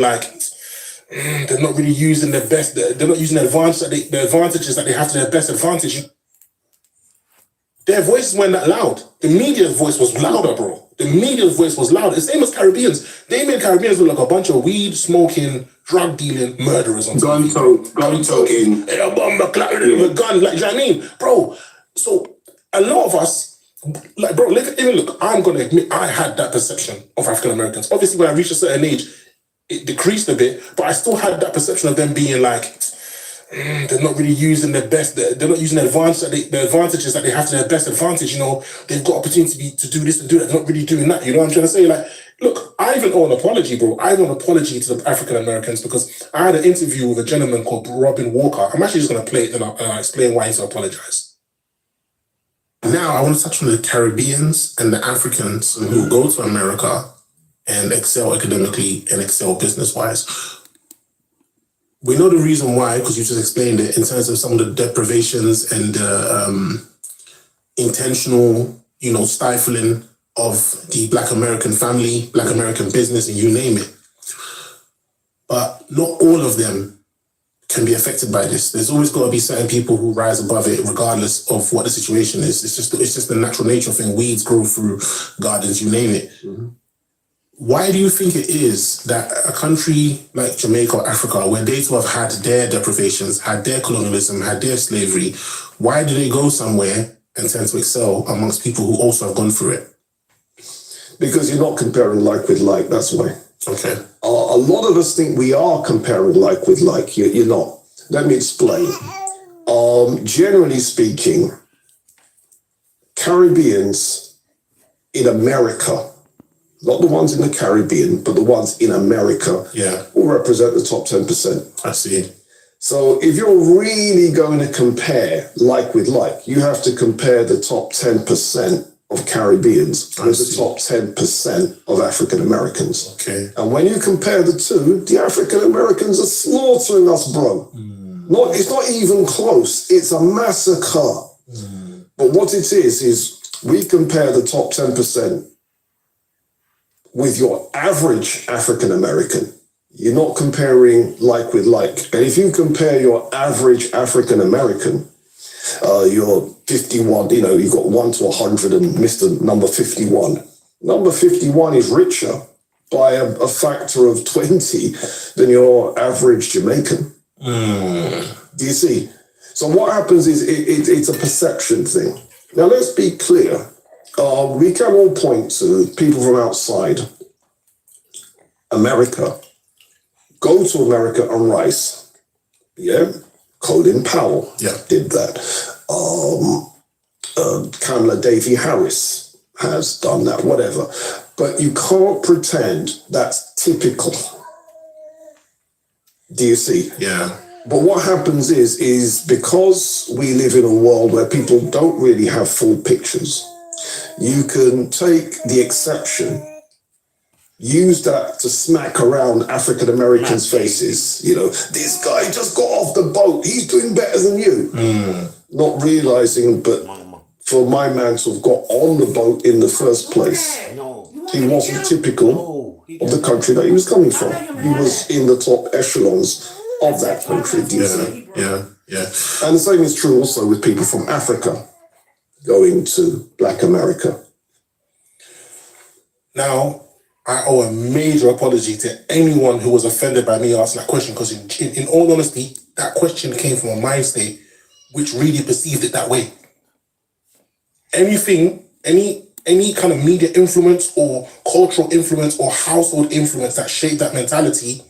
like they're not really using their best. They're not using the advantages that they have to their best advantage. Their voices weren't that loud. The media's voice was louder, bro. The media's voice was louder. The same as Caribbeans. They made Caribbeans look like a bunch of weed smoking, drug dealing murderers on TV. Gun toting. Hey, a bomber clapping with a gun. Like, you know what I mean, bro? So a lot of us, like, bro, look. I'm gonna admit I had that perception of African Americans. Obviously, when I reached a certain age, it decreased a bit, but I still had that perception of them being like, they're not really using their best. They're not using the advantages that they have to their best advantage. You know, they've got opportunity to do this and do that. They're not really doing that. You know what I'm trying to say? Like, look, I even owe an apology, bro. I owe an apology to the African Americans because I had an interview with a gentleman called Robin Walker. I'm actually just going to play it and I'll explain why he's apologize. Now, I want to touch on the Caribbeans and the Africans who go to America and excel academically and excel business-wise. We know the reason why, because you just explained it, in terms of some of the deprivations and intentional, stifling of the Black American family, Black American business, and you name it. But not all of them can be affected by this. There's always got to be certain people who rise above it, regardless of what the situation is. It's just the natural nature thing. Weeds grow through gardens, you name it. Mm-hmm. Why do you think it is that a country like Jamaica or Africa, where they too have had their deprivations, had their colonialism, had their slavery, why do they go somewhere and tend to excel amongst people who also have gone through it? Because you're not comparing like with like, that's why. Okay. A lot of us think we are comparing like with like. You're not. Let me explain. Generally speaking, Caribbeans in America, not the ones in the Caribbean, but the ones in America, will represent the top 10%. I see. So if you're really going to compare like with like, you have to compare the top 10% of Caribbeans with the top 10% of African Americans. Okay. And when you compare the two, the African Americans are slaughtering us, bro. It's not even close. It's a massacre. But what it is we compare the top 10% with your average African American. You're not comparing like with like. And if you compare your average African American, you're 51, you got 1 to 100 and Mr. number 51. Number 51 is richer by a factor of 20 than your average Jamaican. Do you see? So what happens is it's a perception thing. Now let's be clear. We can all point to people from outside America, go to America and rise. Yeah? Colin Powell did that. Kamala Davy Harris has done that, whatever. But you can't pretend that's typical. Do you see? Yeah. But what happens is because we live in a world where people don't really have full pictures, you can take the exception, use that to smack around African Americans' faces. This guy just got off the boat. He's doing better than you. Not realizing, but for my man to have got on the boat in the first place, he wasn't typical of the country that he was coming from. He was in the top echelons of that country. Yeah. And the same is true also with people from Africa going to Black America. Now, I owe a major apology to anyone who was offended by me asking that question, because in all honesty, that question came from a mind state which really perceived it that way. Anything, any kind of media influence or cultural influence or household influence that shaped that mentality,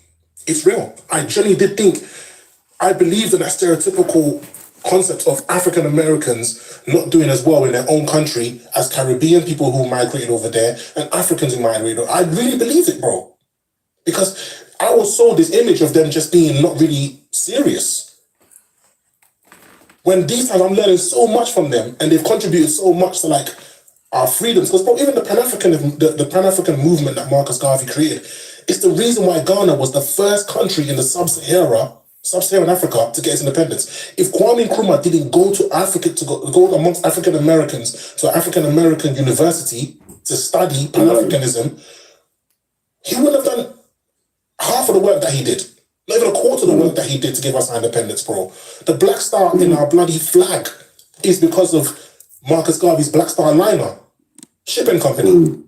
it's real. I genuinely I believed in that stereotypical concept of African Americans not doing as well in their own country as Caribbean people who migrated over there and Africans who migrated over. I really believed it, bro. Because I was sold this image of them just being not really serious. When these times I'm learning so much from them and they've contributed so much to our freedoms. Because even the Pan-African movement that Marcus Garvey created, it's the reason why Ghana was the first country in the Sub-Saharan Africa to get its independence. If Kwame Nkrumah didn't go to Africa to go amongst African Americans to an African American university to study Pan-Africanism, he would have done half half of the work that he did. Not even a quarter of the work that he did to give us our independence, bro. The Black Star in our bloody flag is because of Marcus Garvey's Black Star liner shipping company.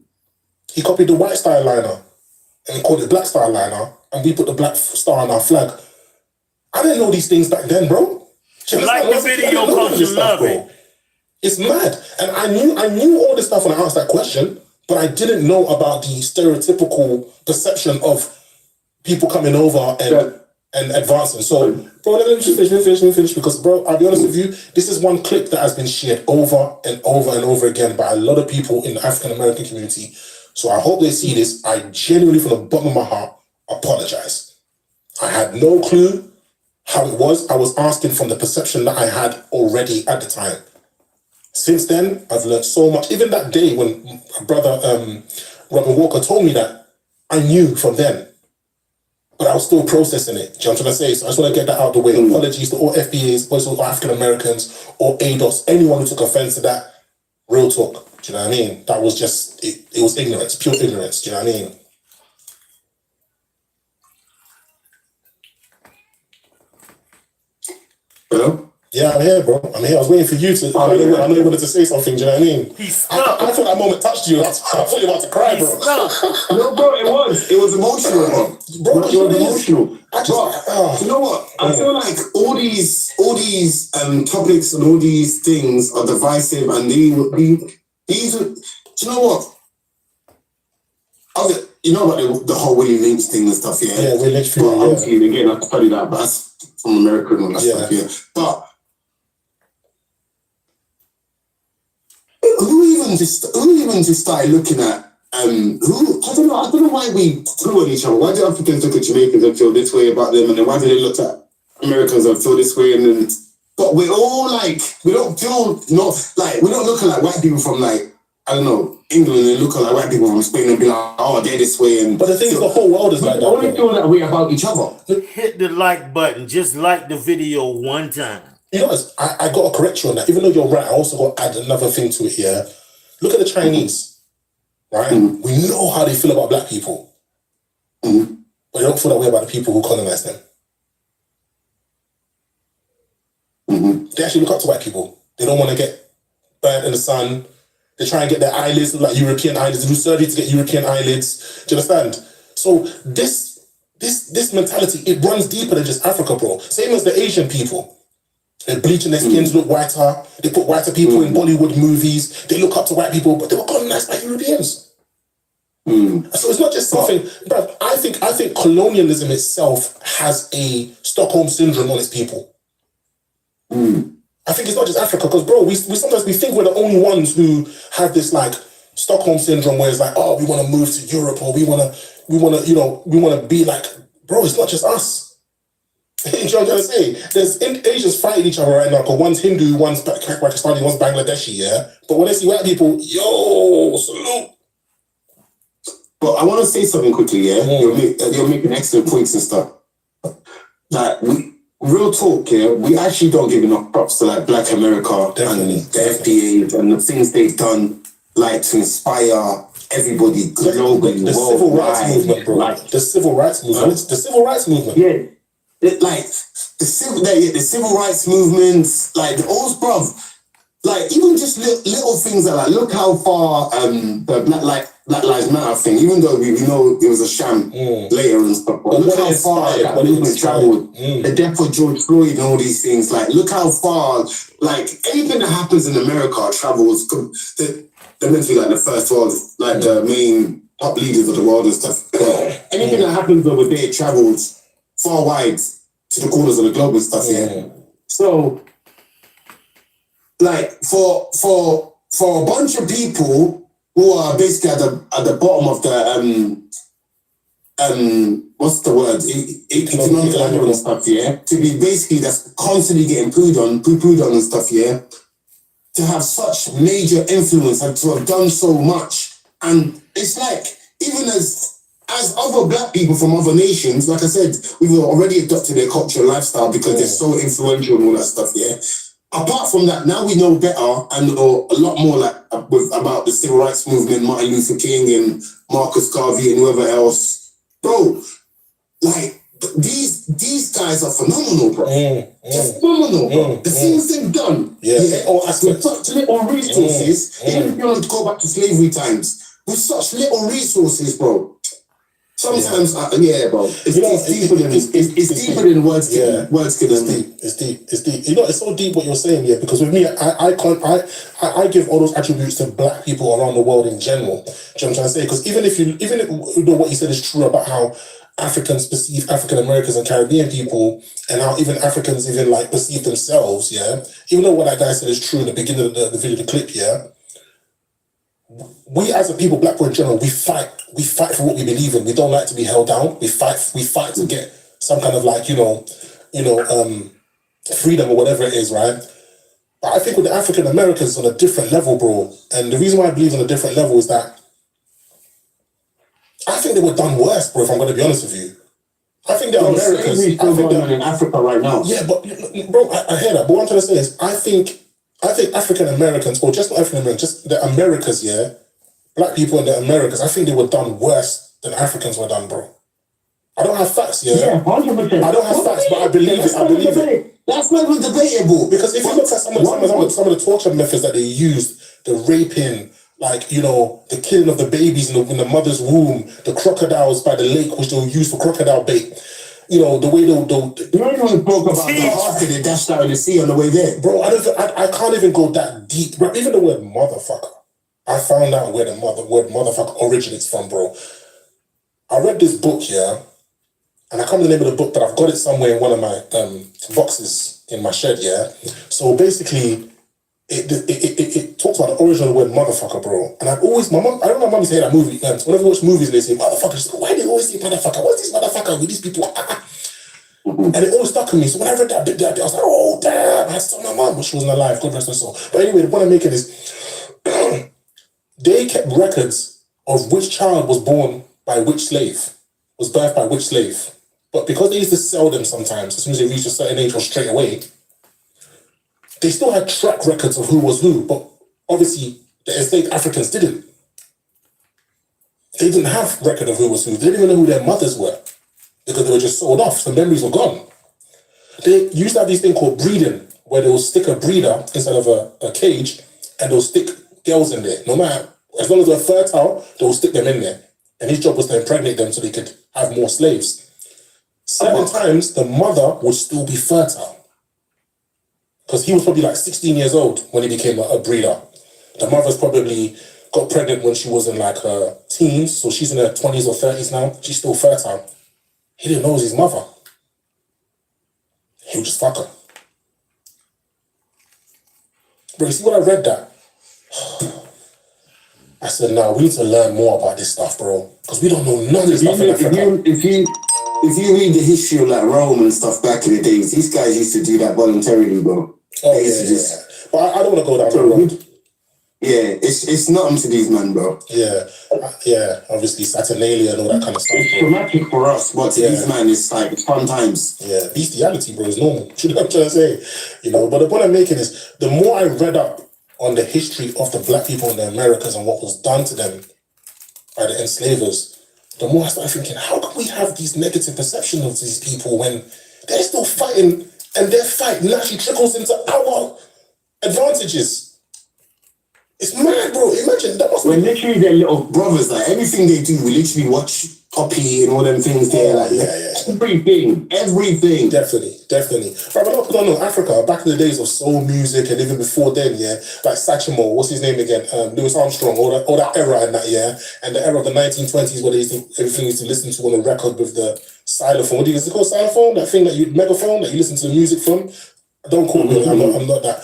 He copied the White Star liner and he called it Black Star liner, and we put the Black Star on our flag. I didn't know these things back then, bro. Like the video because you love it. It's mad. And I knew all this stuff when I asked that question, but I didn't know about the stereotypical perception of people coming over and advancing. So, bro, let me finish, because, bro, I'll be honest with you, this is one clip that has been shared over and over and over again by a lot of people in the African American community. So I hope they see this. I genuinely, from the bottom of my heart, apologize. I had no clue how it was. I was asking from the perception that I had already at the time. Since then, I've learned so much. Even that day when my brother Robin Walker told me that, I knew from then. But I was still processing it. Do you know what I'm trying to say? So I just want to get that out of the way. Apologies to all FBAs, all African Americans, or ADOS, anyone who took offense to that. Real talk. Do you know what I mean? That was just, it was ignorance, pure ignorance. Do you know what I mean? Hello? Yeah, I'm here, bro. I'm here. I was waiting for you to. I know you wanted to say something. Do you know what I mean? He's stuck. I thought that moment touched you. I thought you were about to cry, bro. No, bro, it was emotional, bro. Bro, It was emotional. But you know what? I feel like all these topics and all these things are divisive, and these. Do you know what? You know about the whole Willie Lynch thing and stuff, yeah? Yeah, Willie Lynch thing. But obviously, again, I studied that, but that's from America and all that stuff, yeah. But who even just started looking at I don't know why we threw at each other. Why do Africans look at Jamaicans and feel this way about them, and then why do they look at Americans and feel this way, and then but we're all like, we don't we're not looking like white people from like, I don't know, England, and looking like white people from Spain and be like, oh, they're this way. And but the thing is, the whole world is like that. We only feel that way about each other. Hit the like button. Just like the video one time. You know, I got to correct you on that. Even though you're right, I also got to add another thing to it here. Look at the Chinese, right? We know how they feel about black people. But they don't feel that way about the people who colonized them. They actually look up to white people. They don't want to get burnt in the sun. They try and get their eyelids like European eyelids. They do surgery to get European eyelids. Do you understand? So this mentality, it runs deeper than just Africa, bro. Same as the Asian people. They're bleaching their skins to look whiter. They put whiter people in Bollywood movies. They look up to white people, but they were colonized by Europeans. So it's not just something, but I think colonialism itself has a Stockholm syndrome on its people. I think it's not just Africa, because bro, we sometimes think we're the only ones who have this like Stockholm syndrome, where it's like, oh, we want to move to Europe, or we want to be like, bro, it's not just us. You know what I'm trying to say? There's Asians fighting each other right now, because one's Hindu, one's Pakistani, one's Bangladeshi, yeah? But when they see white people, yo, salute. But I want to say something quickly, yeah? You're making excellent points and stuff. Like, real talk, yeah, we actually don't give enough props to like Black America and the FDA and the things they've done, like to inspire everybody globally. The civil rights movement, bro. Like the civil rights movement. The civil rights movement. Yeah. The civil rights movements, like those, bruv. Like even just little things that like, look how far the Black Lives Matter thing, even though we know it was a sham later and stuff, but look how far that movement traveled. The death of George Floyd and all these things, like look how far, like anything that happens in America travels. They're meant to be like the first world, like the main top leaders of the world and stuff. Anything that happens over there travels far wide to the corners of the globe and stuff. Yeah. So, like for a bunch of people who are basically at the bottom of the what's the word? Economic ladder and stuff, yeah. To be basically that's constantly getting pooed on and stuff, yeah. To have such major influence and to have done so much, and it's like even as other black people from other nations, like I said, we've already adopted their culture and lifestyle because they're so influential and all that stuff, yeah. Apart from that, now we know better and a lot more like about the civil rights movement, Martin Luther King and Marcus Garvey and whoever else. Bro, like these guys are phenomenal, bro. They're phenomenal, bro. The things they've done, with such little resources. Even if you want to go back to slavery times, with such little resources, bro. Sometimes, bro. It's deeper than words. Words can. It's deep. You know, it's so deep what you're saying, yeah. Because with me, I give all those attributes to black people around the world in general. Do you know what I'm trying to say? Because even if you know what you said is true about how Africans perceive African Americans and Caribbean people, and how even Africans even like perceive themselves, yeah. Even though what that guy said is true in the beginning of the video, the clip, yeah. We as a people, black people in general, we fight for what we believe in. We don't like to be held down. We fight to get some kind of like, freedom or whatever it is, right? But I think with the African Americans on a different level, bro. And the reason why I believe on a different level is that I think they were done worse, bro, if I'm gonna be honest with you. I think the Americans still going on in Africa right now. Yeah, but bro, I hear that. But what I'm trying to say is I think African Americans, or just not African Americans, just the Americas, yeah, black people in the Americas, I think they were done worse than Africans were done, bro. I don't have facts, yeah. Yeah, 100%. I don't have facts, but I believe it. I believe it. That's not even debatable. Because if you look at some of the torture methods that they used, the raping, like, the killing of the babies in the mother's womb, the crocodiles by the lake, which they'll use for crocodile bait. The way they'll you don't even talk about the after they dashed out in the sea on the way there. Bro, I can't even go that deep. Bro, even the word motherfucker. I found out where the word motherfucker originates from, bro. I read this book, yeah, and I can't remember the name of the book, but I've got it somewhere in one of my boxes in my shed, yeah. So basically, it talks about the origin of the word motherfucker, bro. And I remember my mum used to hear that movie. Whenever we watch movies, they say motherfucker. She's like, why do they always say motherfucker? What's this motherfucker with these people? And it always stuck with me. So when I read that bit, I was like, oh damn! I had to tell my mum, but she wasn't alive. God rest her soul. But anyway, the point I'm making is, they kept records of which child was born by which slave, was birthed by which slave. But because they used to sell them sometimes, as soon as they reached a certain age or straight away, they still had track records of who was who, but obviously the enslaved Africans didn't. They didn't have record of who was who. They didn't even know who their mothers were because they were just sold off, so memories were gone. They used to have this thing called breeding, where they will stick a breeder instead of a cage, and they'll stick girls in there. No matter, as long as they're fertile, they'll stick them in there. And his job was to impregnate them so they could have more slaves. Certain times, the mother would still be fertile. Because he was probably like 16 years old when he became a breeder. The mother's probably got pregnant when she was in like her teens, so she's in her 20s or 30s now. She's still fertile. He didn't know it was his mother. He would just fuck her. Bro, you see when I read that? I said, no, we need to learn more about this stuff, bro. Because we don't know none of this stuff in Africa. If you read the history of like Rome and stuff back in the days, these guys used to do that voluntarily, bro. Oh, yeah. But I don't want to go down that road. Yeah, it's nothing to these men, bro. Yeah, obviously Saturnalia and all that kind of stuff. It's traumatic for us, but to these men, it's like fun times. Yeah, bestiality, bro, is normal. You know what I'm trying to say? But the point I'm making is, the more I read up on the history of the black people in the Americas and what was done to them by the enslavers, the more I started thinking, how can we have these negative perceptions of these people when they're still fighting, and their fight naturally trickles into our advantages? It's mad, bro. Imagine that must be. We're literally their little brothers. Like everything they do, we literally watch Poppy and all them things there. Like everything. Definitely. But no, Africa, back in the days of soul music and even before then, like Satchmo, what's his name again? Louis Armstrong, all that era and that, and the era of the 1920s where everything used to listen to on a record with the xylophone. What is it called? Xylophone? That thing megaphone that you listen to the music from? Don't quote me. I'm not that.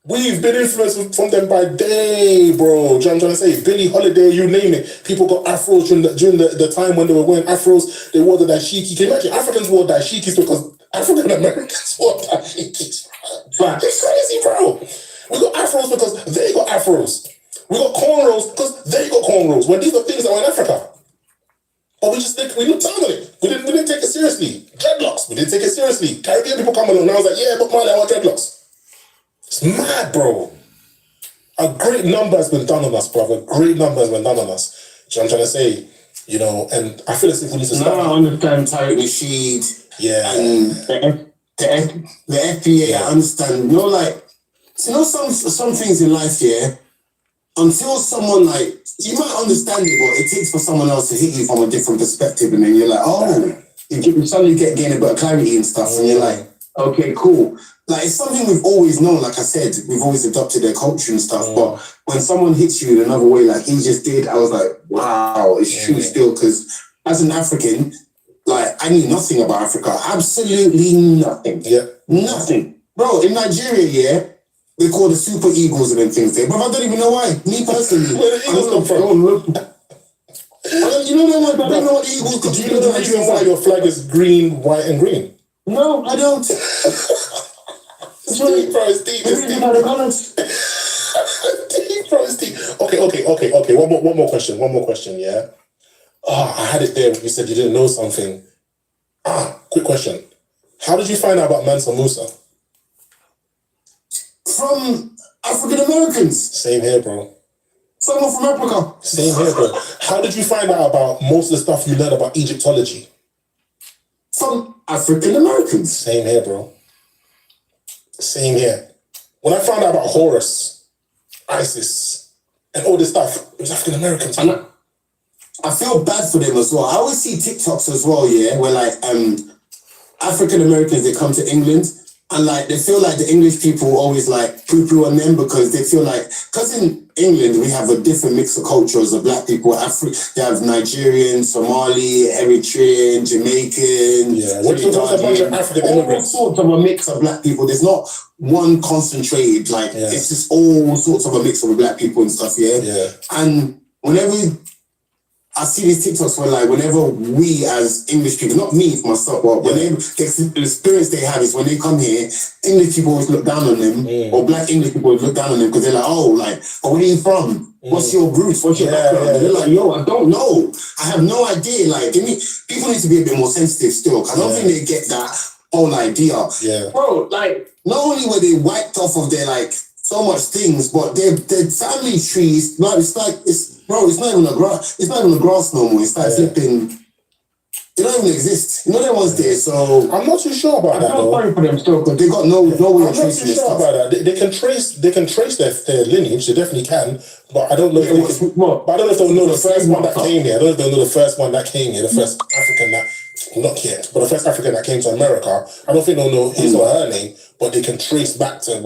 We've been influenced from them by day, bro. Do you know what I'm trying to say? Billie Holiday, you name it. People got afros during the time when they were wearing afros. They wore the dashiki. Can you imagine? Africans wore dashikis because African Americans wore dashikis. It's crazy, bro. We got afros because they got afros. We got cornrows because they got cornrows. When these are things that were in Africa. But we just think we looked down on it. We didn't take it seriously. Dreadlocks, we didn't take it seriously. Caribbean people come along and I was like, yeah, but Marley, I want dreadlocks. It's mad, bro. A great number has been done on us, brother. A great number has been done on us. Do you know what I'm trying to say? You know, and I feel as if we need to Now start. I understand Tariq Nasheed and the FBA. I understand. You know, like, you know, some things in life, yeah, until someone, like, you might understand it, but it takes for someone else to hit you from a different perspective, and then you're like, oh, you suddenly gain a bit of clarity and stuff, and you're like, okay, cool. Like, it's something we've always known. Like I said, we've always adopted their culture and stuff, but when someone hits you in another way, like he just did, I was like, wow, it's true still, because as an African, like, I knew nothing about Africa. Absolutely nothing. Yeah. Nothing. Bro, in Nigeria, yeah, they call the Super Eagles and them things there, but I don't even know why. Me personally. Where the Eagles come from? You know that one, I don't know what the Eagles come from. Do you know the reason why your flag is green, white, and green? No, I don't. It's deep, bro. It's deep. It's deep. Deep, bro. It's deep. Okay. One more question. Yeah. I had it there. You said you didn't know something. Quick question. How did you find out about Mansa Musa? From African Americans. Same here, bro. Someone from Africa. Same here, bro. How did you find out about most of the stuff you learned about Egyptology? From African Americans. Same here, bro. Same here. When I found out about Horus, Isis, and all this stuff, it was African Americans. And I feel bad for them as well. I always see TikToks as well, yeah, where like African Americans, they come to England and like they feel like the English people always like poo-poo on them because they feel like, because in England we have a different mix of cultures of black people. They have Nigerian, Somali, Eritrean, Jamaican, which was a bunch of African immigrants. All sorts of a mix of black people. There's not one concentrated, like it's just all sorts of a mix of black people and stuff, yeah. And whenever I see these TikToks where like whenever we as English people, not me myself, but whenever the experience they have is when they come here, English people always look down on them, or black English people always look down on them because they're like, oh, like, oh, where are you from? What's your roots? What's your background? And they're like, yo, I don't know. I have no idea. Like, people need to be a bit more sensitive still. I don't think they get that whole idea. Bro, like, not only were they wiped off of their like so much things, but their family trees, like it's not even a grass. It's not even a grass no more. It's like flipping. They don't even exist. You know that one's there. So I'm not too sure about that. I'm not sorry for them still because they got no way of tracing this stuff. About that. They can trace their lineage. They definitely can. But I don't know. But I don't know if they'll know the first one that came here. I don't know if they'll know the first one that came here. The first African that. Not yet, but the first African that came to America, I don't think they'll know his or her name, but they can trace back to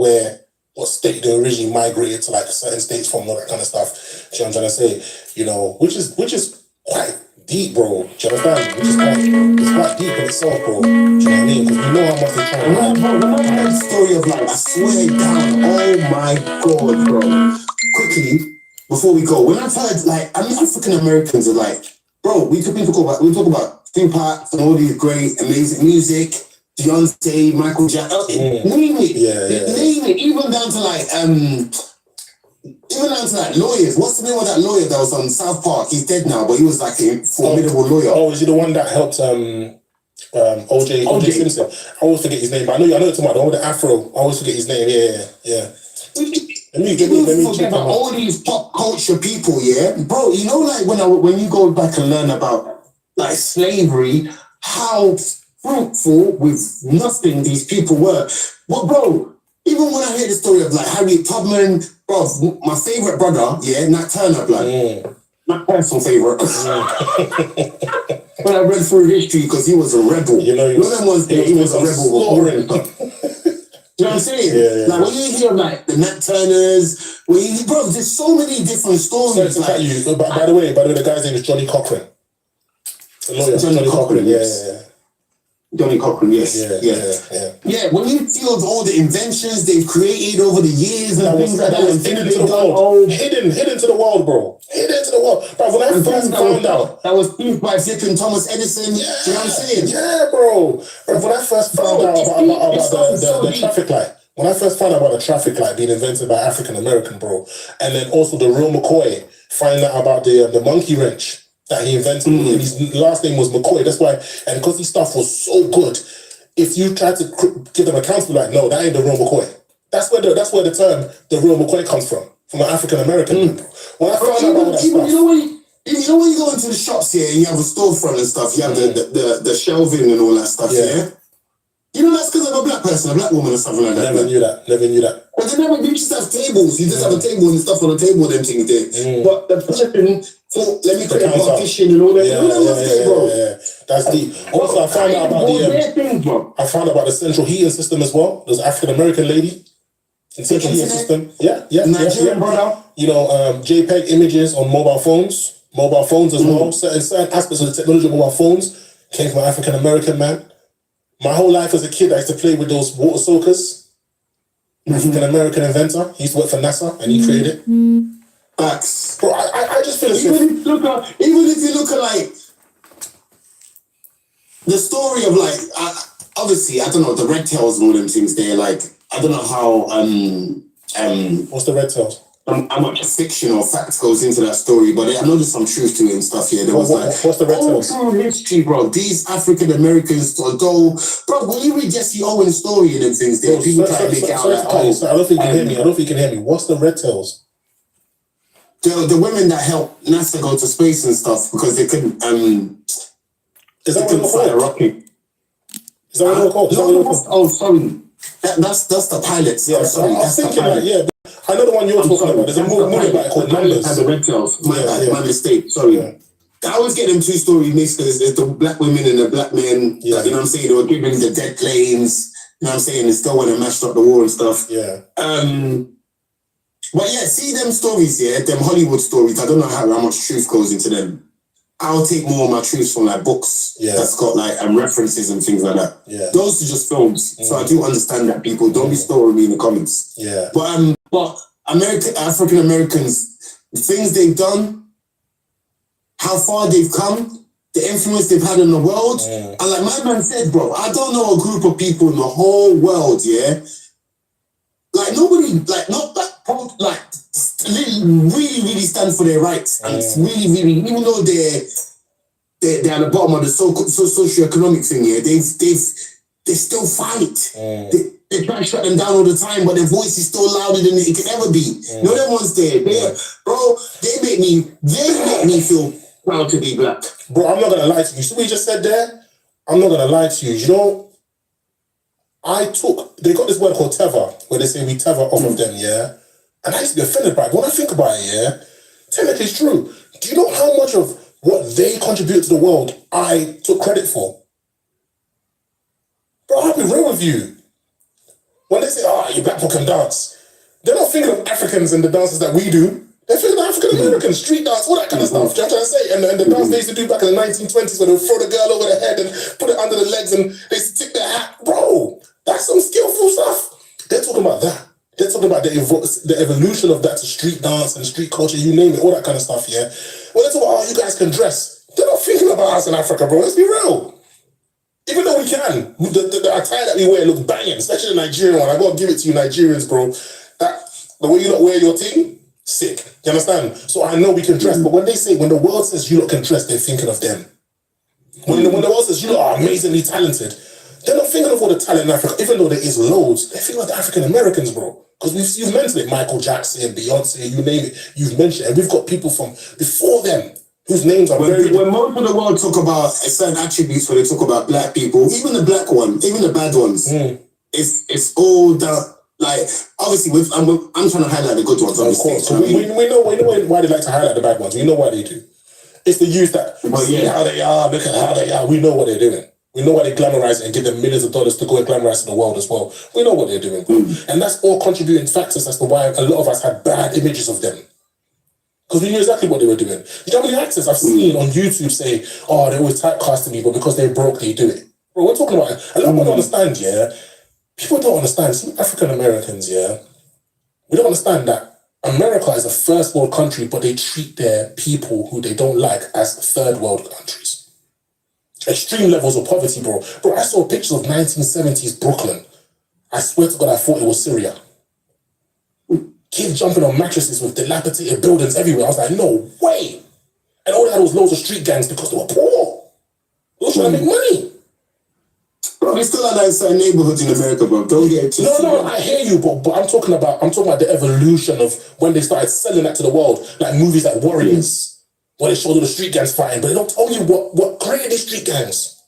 what state they originally migrated to, like certain states from, all that kind of stuff. Do you know what I'm trying to say? You know, which is quite deep, bro. Do you understand? It's quite deep in itself, bro. Do you know what I mean? Because we know how much they try to hide. When I heard the story of like, I swear down, oh my god, bro. Quickly, before we go, when I've heard like, I mean, African Americans are like, bro, we talk about Tupac and all these great, amazing music, Beyonce, Michael Jackson, name it. Name it. Even down to like lawyers. What's the name of that lawyer that was on South Park? He's dead now, but he was like a formidable lawyer. Oh, is he the one that helped OJ Simpson? I always forget his name, but I know you're talking about the one with the afro. I always forget his name. Yeah. Let me check about all these pop culture people, yeah, bro. You know, like when you go back and learn about like slavery, how fruitful with nothing these people were. But bro, even when I hear the story of like Harriet Tubman, bro, my favorite brother, Nat Turner, blood, my personal favorite. When I read through history, because he was a rebel. You know them ones there, he was a rebel. You know what I'm saying? Like when you hear like the Nat Turners, bro, there's so many different stories. By the way, the guy's name is Johnny Cochran. The lawyer, Johnny Cochran, Johnny Cochran, yes. Yeah, when you feel all the inventions they've created over the years and things like that, hidden to the world. Hidden to the world, bro. Hidden to the world. But when I first found out, that was proved by flipping Thomas Edison. Yeah, you know what I'm saying? Yeah, bro. When I first found out about the traffic light, when I first found out about the traffic light being invented by African American, bro, and then also the real McCoy finding out about the monkey wrench that he invented, and his last name was McCoy. That's why, and because his stuff was so good, if you try to give them accounts, be like, no, that ain't the real McCoy. That's where the term the real McCoy comes from an African American. When I found out about that stuff, You know when you go into the shops here and you have a storefront and stuff, you have the shelving and all that stuff, yeah? You know that's because of a black person, a black woman or something like that. Never knew that. But they never, you just have tables. You just have a table and stuff on the table, them things there. But the person thought, let me create a partition and all that. Yeah. That's deep. Also, I found out about I found out about the central heating system as well. There's an African American lady in central heating system. Nigerian brother. You know, JPEG images on mobile phones as well. Certain aspects of the technology of mobile phones came from an African American man. My whole life as a kid, I used to play with those water soakers. African American inventor. He used to work for NASA and he created it. Facts. Bro, I just feel even if you look at like the story of like obviously I don't know the red tails and all them things there. Like I don't know how what's the red tails? How much fiction or fact goes into that story, but I know there's some truth to it and stuff here. There was what's the red tails? All through history, bro. These African Americans go, bro. When you read Jesse Owens' story and them things, there people try to make it out like, I don't think you can hear me. I don't think you can hear me. What's the red tails? The women that helped NASA go to space and stuff because they couldn't is that what fly a rocket. Is that what they're called? Oh, sorry. That's the pilots. Yeah, sorry. I was thinking that. Yeah, I know the one you're talking about. There's a movie about it called Numbers. The red tails. My mistake. Sorry. I always get them two stories mixed because there's the black women and the black men. Yeah. You know what I'm saying? They were giving the dead planes. You know what I'm saying? They still went and mashed up the war and stuff. Yeah. But yeah, see them stories, them Hollywood stories. I don't know how much truth goes into them. I'll take more of my truths from like books that's got like references and things like that. Yeah. Those are just films. So I do understand that people don't be storing me in the comments. Yeah. But African Americans, the things they've done, how far they've come, the influence they've had in the world. And like my man said, bro, I don't know a group of people in the whole world, like nobody, like not like really stand for their rights and really, even though they're at the bottom of the socio-economic thing, they still fight. They try to shut them down all the time, but their voice is still louder than it can ever be. You know them ones there, bro. They make me feel proud to be black. Bro, I'm not gonna lie to you. See what you just said there? I'm not gonna lie to you. You know, they got this word called tether, where they say we tether off of them, and I used to be offended by it. When I think about it, technically it's true. Do you know how much of what they contribute to the world I took credit for? Bro, I'll be real with you. When they say, you black people can dance, they're not thinking of Africans and the dances that we do. They're thinking of African Americans, street dance, all that kind of stuff. Do you know what I'm trying to say? And the dance they used to do back in the 1920s where they would throw the girl over the head and put it under the legs and they stick their hat. Bro, that's some skillful stuff. They're talking about that. They're talking about the evolution of that to street dance and street culture, you name it, all that kind of stuff, When they talk about, you guys can dress, they're not thinking about us in Africa, bro. Let's be real. Even though we can, the attire that we wear looks banging, especially the Nigerian one. I gotta give it to you, Nigerians, bro. The way you not wear your thing, sick. You understand? So I know we can dress, but when the world says you lot can dress, they're thinking of them. When the world says you lot are amazingly talented, they're not thinking of all the talent in Africa, even though there is loads. They're thinking of the African Americans, bro. Because you've mentioned it, Michael Jackson, Beyonce, you name it, you've mentioned it. And we've got people from before them whose names are when most of the world talk about certain attributes, when they talk about black people, even the black ones, even the bad ones, it's all that. Like obviously, I'm trying to highlight the good ones. Of course, so we know why they like to highlight the bad ones. We know why they do. It's the youth that see how they are, look at how they are. We know what they're doing. We know why they glamorize it and give them millions of dollars to go and glamorize to the world as well. We know what they're doing, and that's all contributing factors as to why a lot of us had bad images of them. Because we knew exactly what they were doing. You know how many actors I've seen on YouTube say, they always typecasting me, but because they're broke, they do it. Bro, we're talking about it. A lot of people don't understand, People don't understand. See, African Americans, we don't understand that America is a first world country, but they treat their people who they don't like as third world countries. Extreme levels of poverty, bro. Bro, I saw pictures of 1970s Brooklyn. I swear to God, I thought it was Syria. Kids jumping on mattresses with dilapidated buildings everywhere. I was like, no way. And all they had was loads of street gangs because they were poor. They were trying to make money. Bro, it's still like that in certain neighborhoods in America, bro. Don't get it. No, I hear you, but I'm talking about the evolution of when they started selling that to the world, like movies like Warriors. Where they show all the street gangs fighting, but they don't tell you what created these street gangs.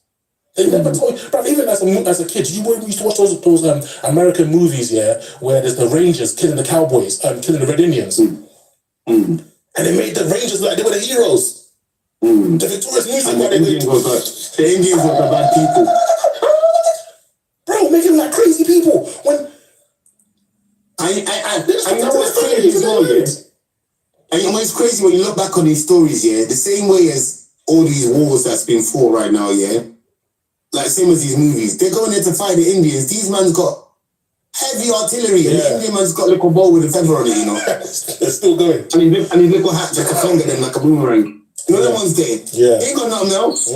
They never told you. But even as a kid, you used to watch those American movies, yeah, where there's the Rangers killing the Cowboys, killing the Red Indians. And they made the Rangers like they were the heroes. The victorious music. And the Indians were the bad people. Bro, making them like crazy people. When I know what's crazy as well, yeah. And you know it's crazy when you look back on these stories, yeah. The same way as all these wars that's been fought right now, yeah. Like same as these movies, they're going there to fight the Indians. These man's got heavy artillery, and the Indian man's got a little bow with a feather on it, you know. They're still going. And his little hat like a finger, then like a boomerang. You know, the ones there. Yeah. They ain't got nothing else.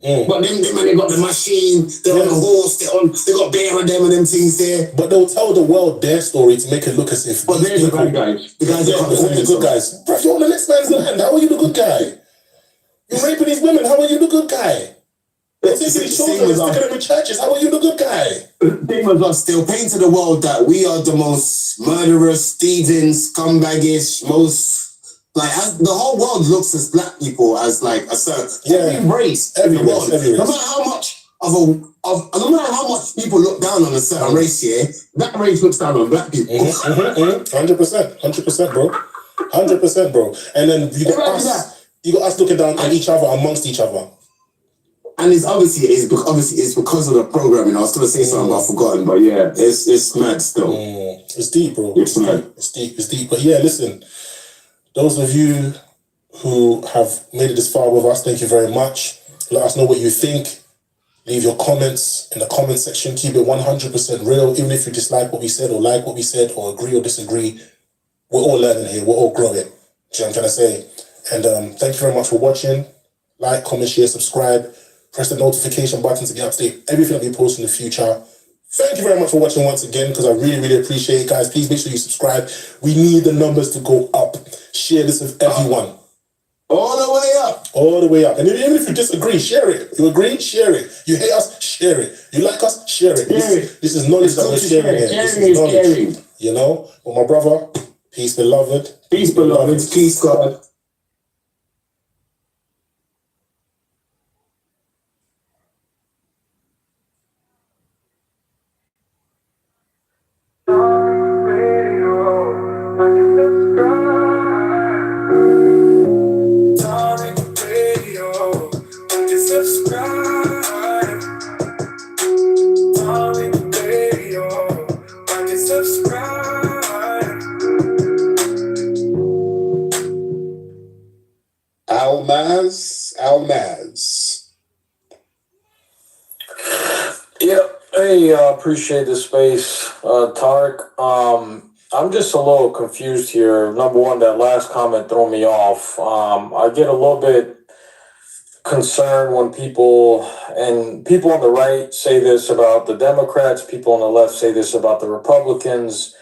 But them man, they got the machine, they're on the horse, they got bear on them and them things there. But they'll tell the world their story to make it look as if. But they're the bad guys. The guys that the good guys. Bro, you're on the next man's land. How are you the good guy? You're raping these women. How are you the good guy? They're taking these children and sticking them in churches. How are you the good guy? The thing with us, they'll paint to the world that we are the most murderous, thieving, scumbaggish, most. Like the whole world looks as black people as like a certain every race, every world. No matter how much no matter how much people look down on a certain race, yeah, that race looks down on black people. 100%, bro. 100%, bro. And then you got us looking down on each other amongst each other. And it's obviously because of the programming. I was gonna say something I've forgotten, but yeah, it's mad still. It's deep, bro. It's mad. It's deep. But yeah, listen. Those of you who have made it this far with us, thank you very much. Let us know what you think. Leave your comments in the comment section. Keep it 100% real. Even if you dislike what we said or like what we said or agree or disagree, we're all learning here. We're all growing. Do you know what I'm trying to say? And thank you very much for watching. Like, comment, share, subscribe. Press the notification button to get up to date with everything that we post in the future. Thank you very much for watching once again, because I really, really appreciate it, guys. Please make sure you subscribe. We need the numbers to go up. Share this with everyone. All the way up. All the way up. And even if you disagree, share it. You agree? Share it. You hate us? Share it. You like us? Share it. This is knowledge that we're sharing here. This is knowledge. You know? But my brother, peace, beloved. Peace, beloved. Peace, God. Almaz. Yeah, hey, appreciate the space, Tarek. I'm just a little confused here. Number one, that last comment threw me off. I get a little bit concerned when people on the right say this about the Democrats, people on the left say this about the Republicans.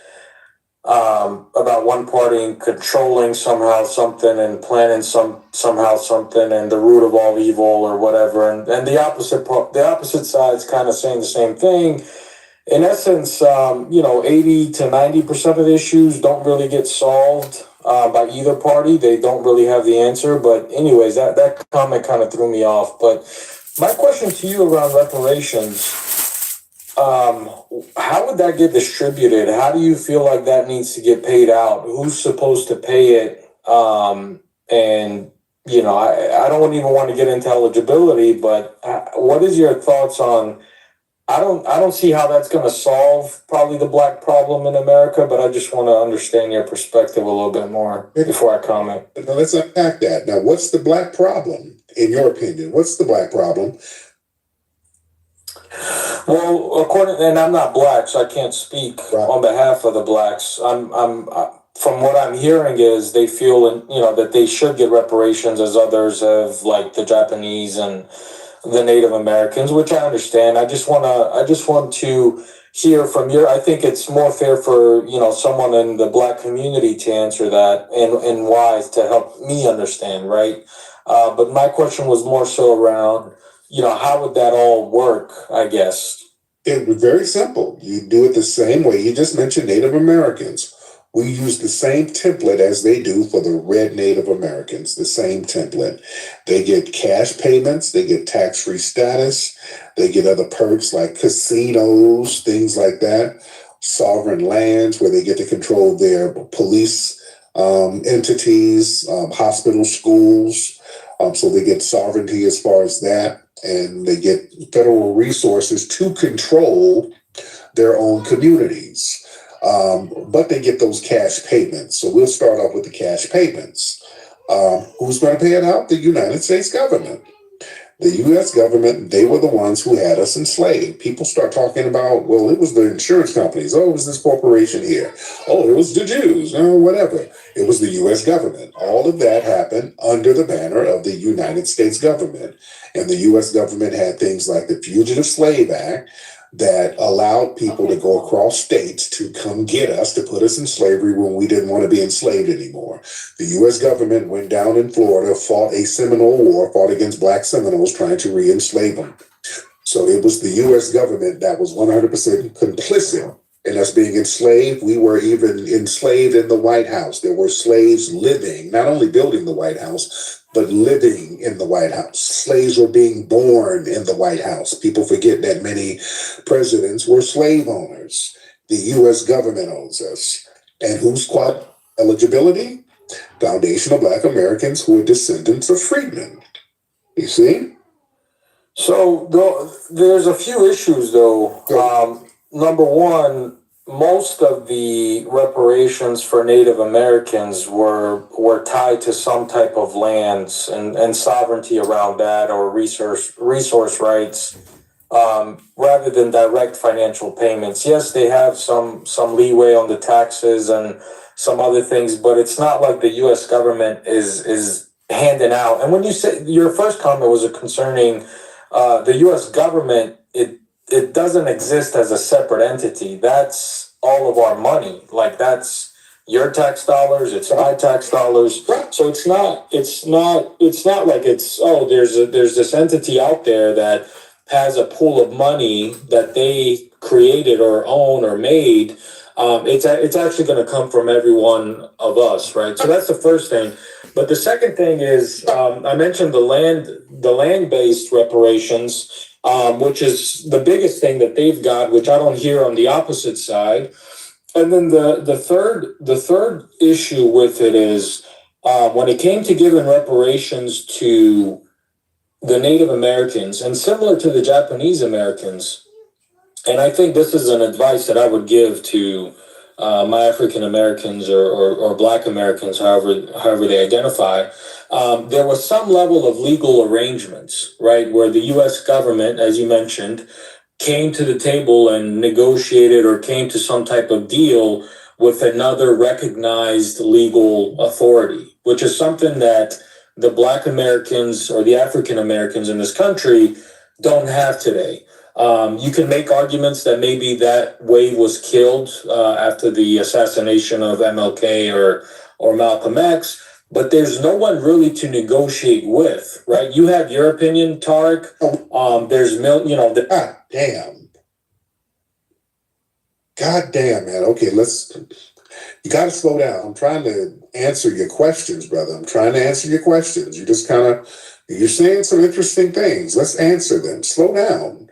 About one party controlling somehow something and planning somehow something and the root of all evil or whatever, and the opposite side's kind of saying the same thing. In essence, 80 to 90% of the issues don't really get solved by either party. They don't really have the answer. But anyways, that comment kind of threw me off. But my question to you around reparations. How would that get distributed? How do you feel like that needs to get paid out? Who's supposed to pay it? And I don't even want to get into eligibility, but what is your thoughts on? I don't see how that's going to solve probably the black problem in America, but I just want to understand your perspective a little bit more before I comment. Now let's unpack that. Now, what's the black problem, in your opinion? What's the black problem? Well, and I'm not black, so I can't speak on behalf of the blacks. I'm from what I'm hearing is they feel, that they should get reparations as others have, like the Japanese and the Native Americans, which I understand. I just want to hear from I think it's more fair for, someone in the black community to answer that and why, to help me understand, right? But my question was more so around, how would that all work, I guess? It was very simple. You do it the same way. You just mentioned Native Americans. We use the same template as they do for the red Native Americans, the same template. They get cash payments, they get tax-free status, they get other perks like casinos, things like that, sovereign lands where they get to control their police entities, hospitals, schools. So they get sovereignty as far as that, and they get federal resources to control their own communities. But they get those cash payments. So we'll start off with the cash payments. Who's going to pay it out? The United States government. The U.S. government, they were the ones who had us enslaved. People start talking about, well, it was the insurance companies. Oh, it was this corporation here. Oh, it was the Jews, or whatever. It was the U.S. government. All of that happened under the banner of the United States government. And the U.S. government had things like the Fugitive Slave Act that allowed people to go across states to come get us, to put us in slavery when we didn't want to be enslaved anymore. The U.S. government went down in Florida, fought a Seminole War, fought against black Seminoles trying to re-enslave them. So it was the U.S. government that was 100% complicit in us being enslaved. We were even enslaved in the White House. There were slaves living, not only building the White House, but living in the White House. Slaves were being born in the White House. People forget that many presidents were slave owners. The U.S. government owns us. And who's quad eligibility? Foundational Black Americans who are descendants of freedmen. You see? So there's a few issues, though. Number one, most of the reparations for Native Americans were tied to some type of lands and sovereignty around that, or resource rights, rather than direct financial payments. Yes, they have some leeway on the taxes and some other things, but it's not like the U.S. government is handing out. And when you say your first comment was concerning the U.S. government, it doesn't exist as a separate entity. That's all of our money. Like, that's your tax dollars, it's my tax dollars. So it's not like there's this entity out there that has a pool of money that they created or own or made. It's actually going to come from every one of us, right? So that's the first thing. But the second thing is, I mentioned the land-based reparations, which is the biggest thing that they've got, which I don't hear on the opposite side. And then the third issue with it is, when it came to giving reparations to the Native Americans, and similar to the Japanese Americans, and I think this is an advice that I would give to my African Americans or Black Americans, however they identify. There was some level of legal arrangements, right, where the U.S. government, as you mentioned, came to the table and negotiated or came to some type of deal with another recognized legal authority, which is something that the Black Americans or the African Americans in this country don't have today. You can make arguments that maybe that wave was killed after the assassination of MLK or Malcolm X, but there's no one really to negotiate with, right? You have your opinion, Tarek. There's God damn, man. Okay, you got to slow down. I'm trying to answer your questions, brother. I'm trying to answer your questions. You're saying some interesting things. Let's answer them. Slow down.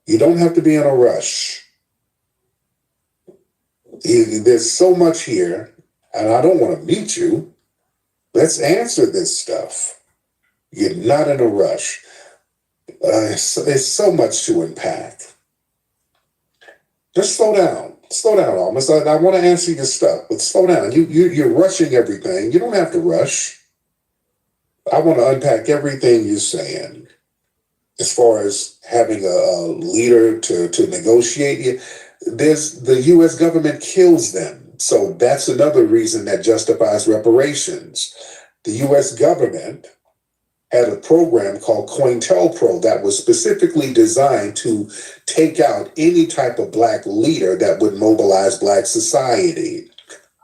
You don't have to be in a rush. There's so much here, and I don't want to meet you. Let's answer this stuff. You're not in a rush. There's so much to unpack. Just slow down. Slow down, almost. I want to answer your stuff, but slow down. You're rushing everything. You don't have to rush. I want to unpack everything you're saying. As far as having a leader to negotiate, the U.S. government kills them. So that's another reason that justifies reparations. The U.S. government had a program called COINTELPRO that was specifically designed to take out any type of Black leader that would mobilize Black society.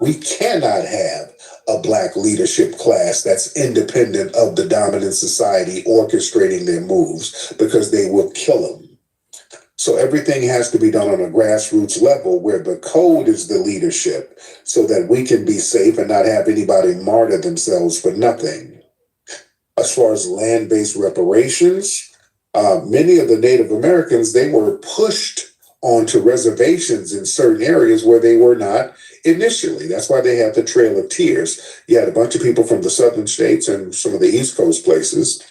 We cannot have a Black leadership class that's independent of the dominant society orchestrating their moves, because they will kill them. So everything has to be done on a grassroots level where the code is the leadership so that we can be safe and not have anybody martyr themselves for nothing. As far as land-based reparations, many of the Native Americans, they were pushed onto reservations in certain areas where they were not initially. That's why they have the Trail of Tears. You had a bunch of people from the southern states and some of the East Coast places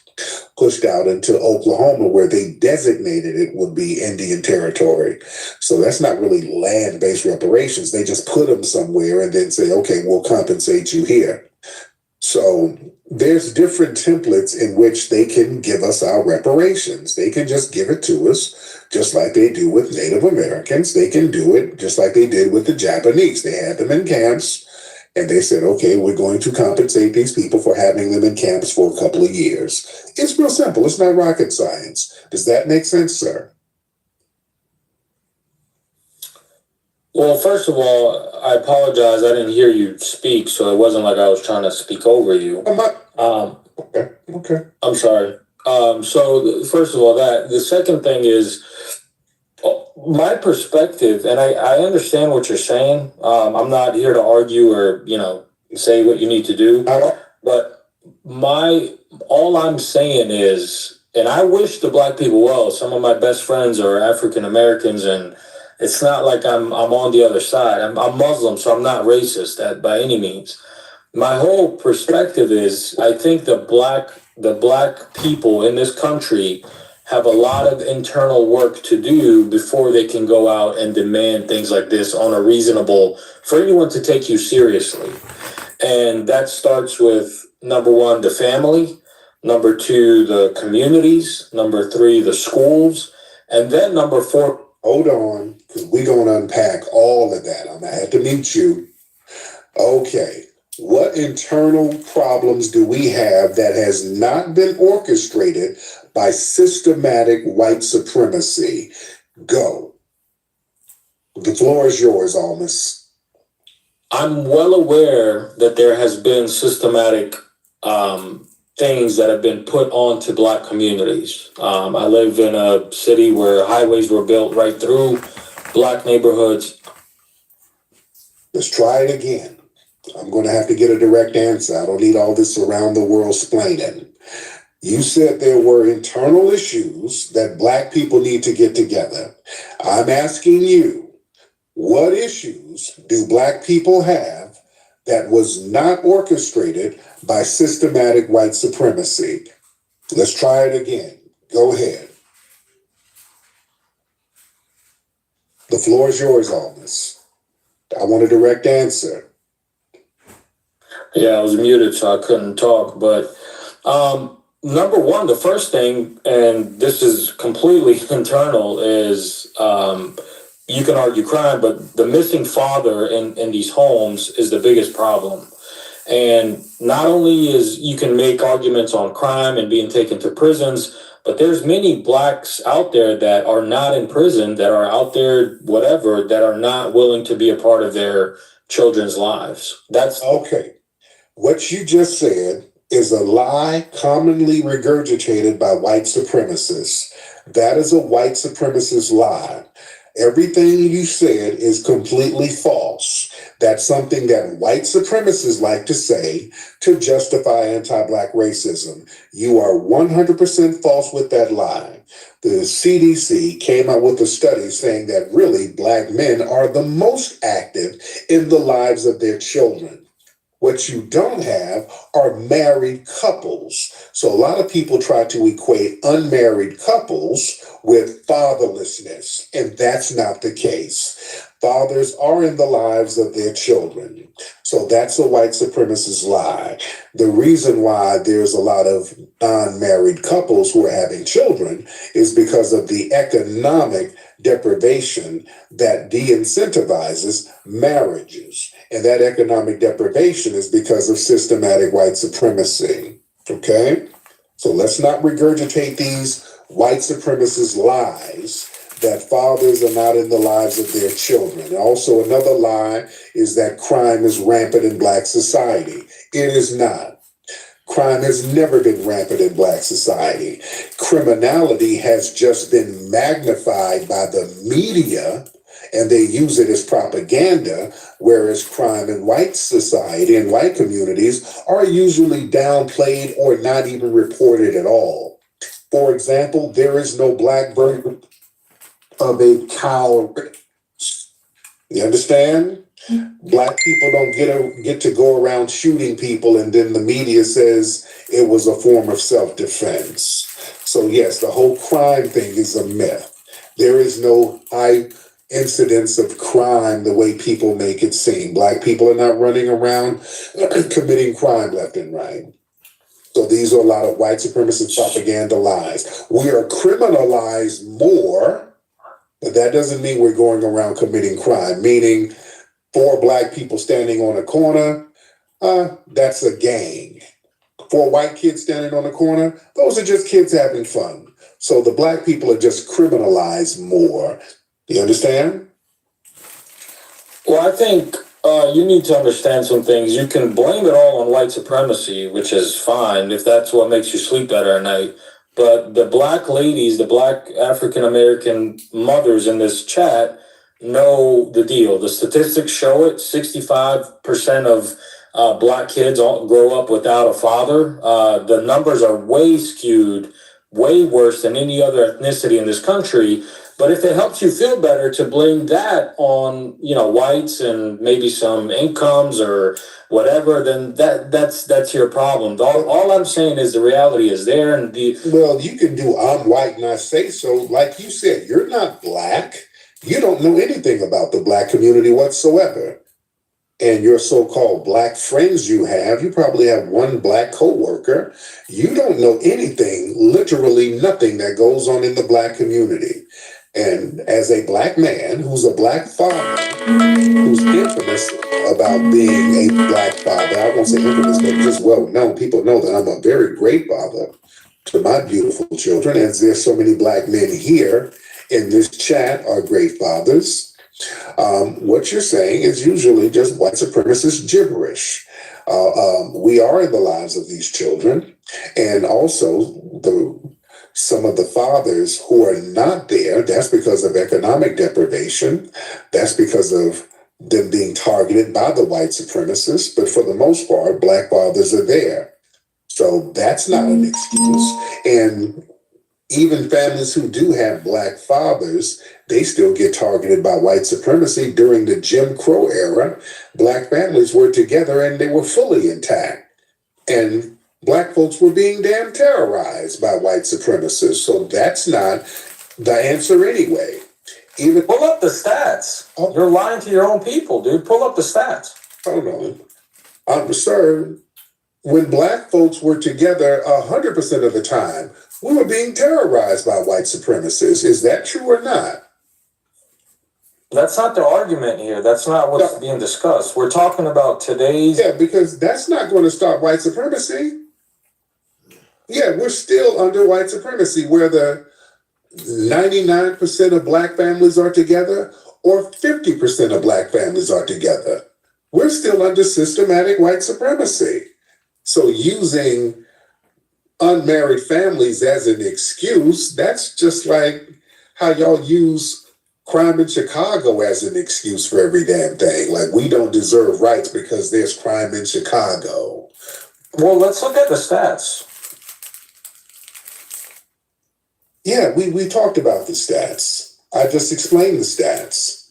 pushed out into Oklahoma, where they designated it would be Indian territory. So that's not really land-based reparations. They just put them somewhere and then say, okay, we'll compensate you here. So there's different templates in which they can give us our reparations. They can just give it to us, just like they do with Native Americans. They can do it just like they did with the Japanese. They had them in camps, and they said, okay, we're going to compensate these people for having them in camps for a couple of years. It's real simple. It's not rocket science. Does that make sense, sir? Well, first of all, I apologize. I didn't hear you speak, so it wasn't like I was trying to speak over you. Okay. I'm sorry. So first of all, the second thing is my perspective, and I understand what you're saying. I'm not here to argue or, say what you need to do, but all I'm saying is, and I wish the black people well. Some of my best friends are African Americans, and it's not like I'm on the other side. I'm Muslim, so I'm not racist by any means. My whole perspective is, I think the black people in this country have a lot of internal work to do before they can go out and demand things like this on a reasonable, for anyone to take you seriously. And that starts with, number one, the family, number two, the communities, number three, the schools, and then number four. Hold on, because we're going to unpack all of that. I'm going to have to meet you. Okay. What internal problems do we have that has not been orchestrated by systematic white supremacy? Go. The floor is yours, Almas. I'm well aware that there has been systematic things that have been put onto black communities. I live in a city where highways were built right through black neighborhoods. Let's try it again. I'm going to have to get a direct answer. I don't need all this around the world splaining. You said there were internal issues that black people need to get together. I'm asking you, what issues do black people have that was not orchestrated by systematic white supremacy? Let's try it again. Go ahead. The floor is yours, Almas. I want a direct answer. Yeah, I was muted, so I couldn't talk. But number one, the first thing, and this is completely internal, is you can argue crime, but the missing father in these homes is the biggest problem. And not only is you can make arguments on crime and being taken to prisons, but there's many blacks out there that are not in prison, that are out there, whatever, that are not willing to be a part of their children's lives. That's okay. What you just said is a lie commonly regurgitated by white supremacists. That is a white supremacist lie. Everything you said is completely false. That's something that white supremacists like to say to justify anti-black racism. You are 100% false with that lie. The CDC came out with a study saying that really black men are the most active in the lives of their children. What you don't have are married couples. So a lot of people try to equate unmarried couples with fatherlessness, and that's not the case. Fathers are in the lives of their children. So that's a white supremacist lie. The reason why there's a lot of non-married couples who are having children is because of the economic deprivation that de-incentivizes marriages. And that economic deprivation is because of systematic white supremacy. Okay? So let's not regurgitate these white supremacist lies that fathers are not in the lives of their children. And also another lie is that crime is rampant in black society. It is not. Crime has never been rampant in black society. Criminality has just been magnified by the media, and they use it as propaganda, whereas crime in white society and white communities are usually downplayed or not even reported at all. For example, there is no black version of a cow. You understand? Black people don't get to go around shooting people, and then the media says it was a form of self-defense. So yes, the whole crime thing is a myth. There is no high incidence of crime the way people make it seem. Black people are not running around committing crime left and right. So these are a lot of white supremacist propaganda lies. We are criminalized more, but that doesn't mean we're going around committing crime, meaning 4 black people standing on a corner, that's a gang. 4 white kids standing on a corner, those are just kids having fun. So the black people are just criminalized more. You understand? Well, I think you need to understand some things. You can blame it all on white supremacy, which is fine if that's what makes you sleep better at night. But the black ladies, the black African American mothers in this chat know the deal. The statistics show it. 65% of black kids all grow up without a father. The numbers are way skewed, way worse than any other ethnicity in this country. But if it helps you feel better to blame that on, whites and maybe some incomes or whatever, then that's your problem. All I'm saying is the reality is there, and well, you can do I'm white and I say so. Like you said, you're not black. You don't know anything about the black community whatsoever. And your so-called black friends you probably have one black coworker. You don't know anything, literally nothing that goes on in the black community. And as a black man who's a black father, who's infamous about being a black father, I won't say infamous, but just well known, people know that I'm a very great father to my beautiful children, as there's so many black men here in this chat are great fathers. What you're saying is usually just white supremacist gibberish. We are in the lives of these children, and also some of the fathers who are not there, that's because of economic deprivation. That's because of them being targeted by the white supremacists. But for the most part, black fathers are there. So that's not an excuse. And even families who do have black fathers, they still get targeted by white supremacy. During the Jim Crow era, black families were together and they were fully intact. And black folks were being damn terrorized by white supremacists. So that's not the answer anyway. Even pull up the stats. You're lying to your own people, dude. Pull up the stats. Hold on. Sir, when black folks were together 100% of the time, we were being terrorized by white supremacists. Is that true or not? That's not the argument here. That's not what's being discussed. We're talking about today's... Yeah, because that's not going to stop white supremacy. Yeah, we're still under white supremacy, whether 99% of black families are together or 50% of black families are together. We're still under systematic white supremacy. So using unmarried families as an excuse, that's just like how y'all use crime in Chicago as an excuse for every damn thing. Like, we don't deserve rights because there's crime in Chicago. Well, let's look at the stats. Yeah, we talked about the stats. I just explained the stats.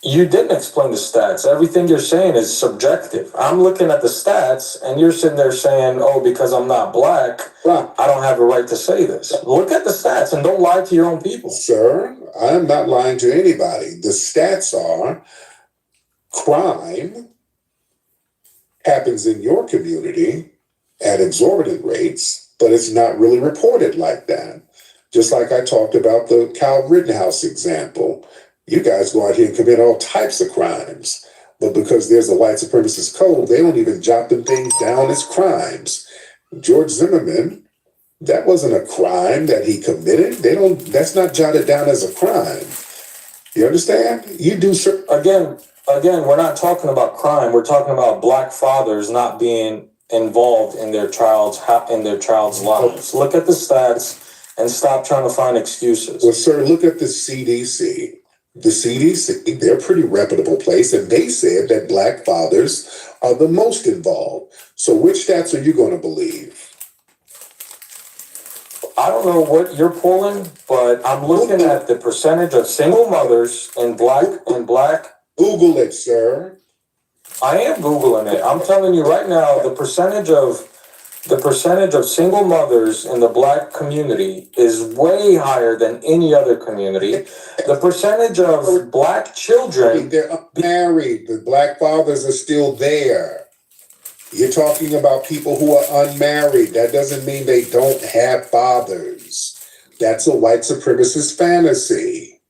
You didn't explain the stats. Everything you're saying is subjective. I'm looking at the stats, and you're sitting there saying, oh, because I'm not black, I don't have a right to say this. Look at the stats and don't lie to your own people. Sir, I'm not lying to anybody. The stats are crime happens in your community at exorbitant rates, but it's not really reported like that. Just like I talked about the Kyle Rittenhouse example. You guys go out here and commit all types of crimes, but because there's a white supremacist code, they don't even jot them things down as crimes. George Zimmerman, that wasn't a crime that he committed. That's not jotted down as a crime. You understand? You do Again, we're not talking about crime. We're talking about black fathers not being involved in their child's lives. Look at the stats and stop trying to find excuses. Well, sir, look at the CDC. The CDC, they're a pretty reputable place, and they said that Black fathers are the most involved. So which stats are you going to believe? I don't know what you're pulling, but I'm looking at the percentage of single mothers in black. Google it, sir. I am Googling it. I'm telling you right now, the percentage of single mothers in the Black community is way higher than any other community. The percentage of Black children, They're unmarried. The Black fathers are still there. You're talking about people who are unmarried. That doesn't mean they don't have fathers. That's a white supremacist fantasy.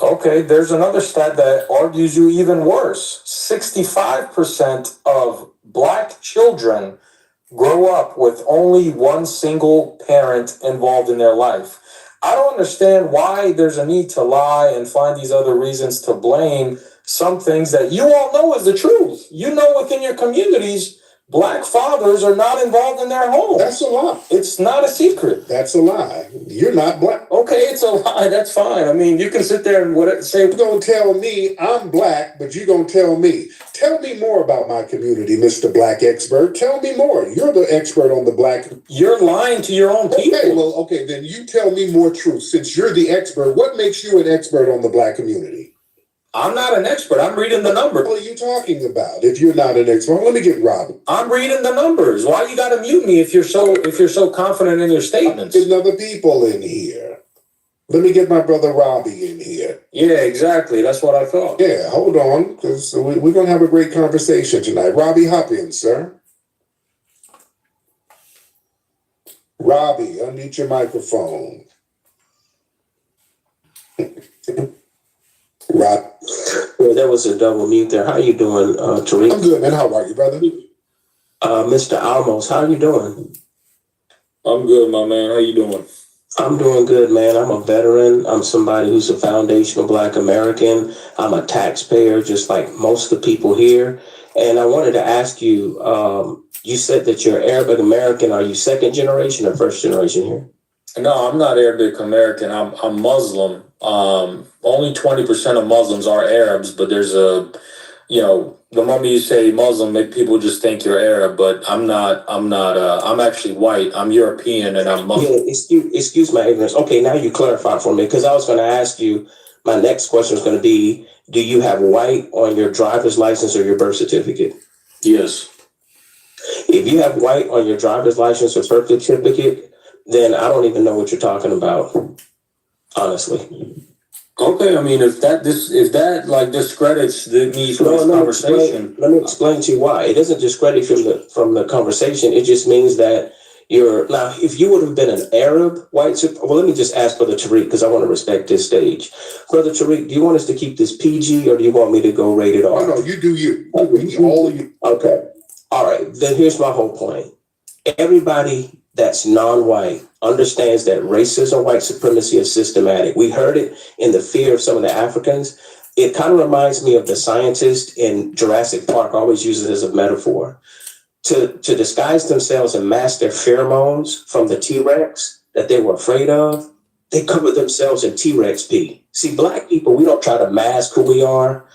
okay, there's another stat that argues you even worse. 65% of Black children grow up with only one single parent involved in their life. I don't understand why there's a need to lie and find these other reasons to blame some things that you all know is the truth. You know within your communities, Black fathers are not involved in their homes. That's a lie. It's not a secret. That's a lie. You're not Black. Okay, it's a lie. That's fine. I mean, you can sit there and say, You're going to tell me I'm Black, but you're going to tell me. Tell me more about my community, Mr. Black expert. Tell me more. You're the expert on the Black. You're lying to your own people. Okay, then you tell me more truth. Since you're the expert, what makes you an expert on the Black community? I'm not an expert. I'm reading the numbers. What are you talking about? If you're not an expert, let me get Robbie. I'm reading the numbers. Why you got to mute me if you're so confident in your statements? There's other people in here. Let me get my brother Robbie in here. Yeah, exactly. That's what I thought. Yeah, hold on, because we're going to have a great conversation tonight. Robbie, hop in, sir. Robbie, unmute your microphone. Rob. Well, that was a double mute there. How you doing, Tariq? I'm good, man. How are you, brother? Mr. Almos, how you doing? I'm good, my man. How you doing? I'm doing good, man. I'm a veteran. I'm somebody who's a foundational Black American. I'm a taxpayer, just like most of the people here. And I wanted to ask you, you said that you're Arabic American. Are you second generation or first generation here? No, I'm not Arabic American. I'm Muslim. Only 20% of Muslims are Arabs, but there's the moment you say Muslim, make people just think you're Arab, but I'm not, I'm actually white. I'm European and I'm Muslim. Yeah, excuse my ignorance. Okay, now you clarify for me, because I was going to ask you, my next question is going to be, do you have white on your driver's license or your birth certificate? Yes. If you have white on your driver's license or birth certificate, then I don't even know what you're talking about, honestly. Okay, I mean, if that discredits me from this conversation. Let me explain to you why. It doesn't discredit from the conversation. It just means that now, if you would have been an Arab white, well, let me just ask Brother Tariq, because I want to respect this stage. Brother Tariq, do you want us to keep this PG or do you want me to go rated R? No, you do you. All of you. Okay. All right. Then here's my whole point. Everybody that's non-white understands that racism, white supremacy is systematic. We heard it in the fear of some of the Africans. It kind of reminds me of the scientist in Jurassic Park. I always use it as a metaphor. To disguise themselves and mask their pheromones from the T-Rex that they were afraid of, they cover themselves in T-Rex pee. See, Black people, we don't try to mask who we are.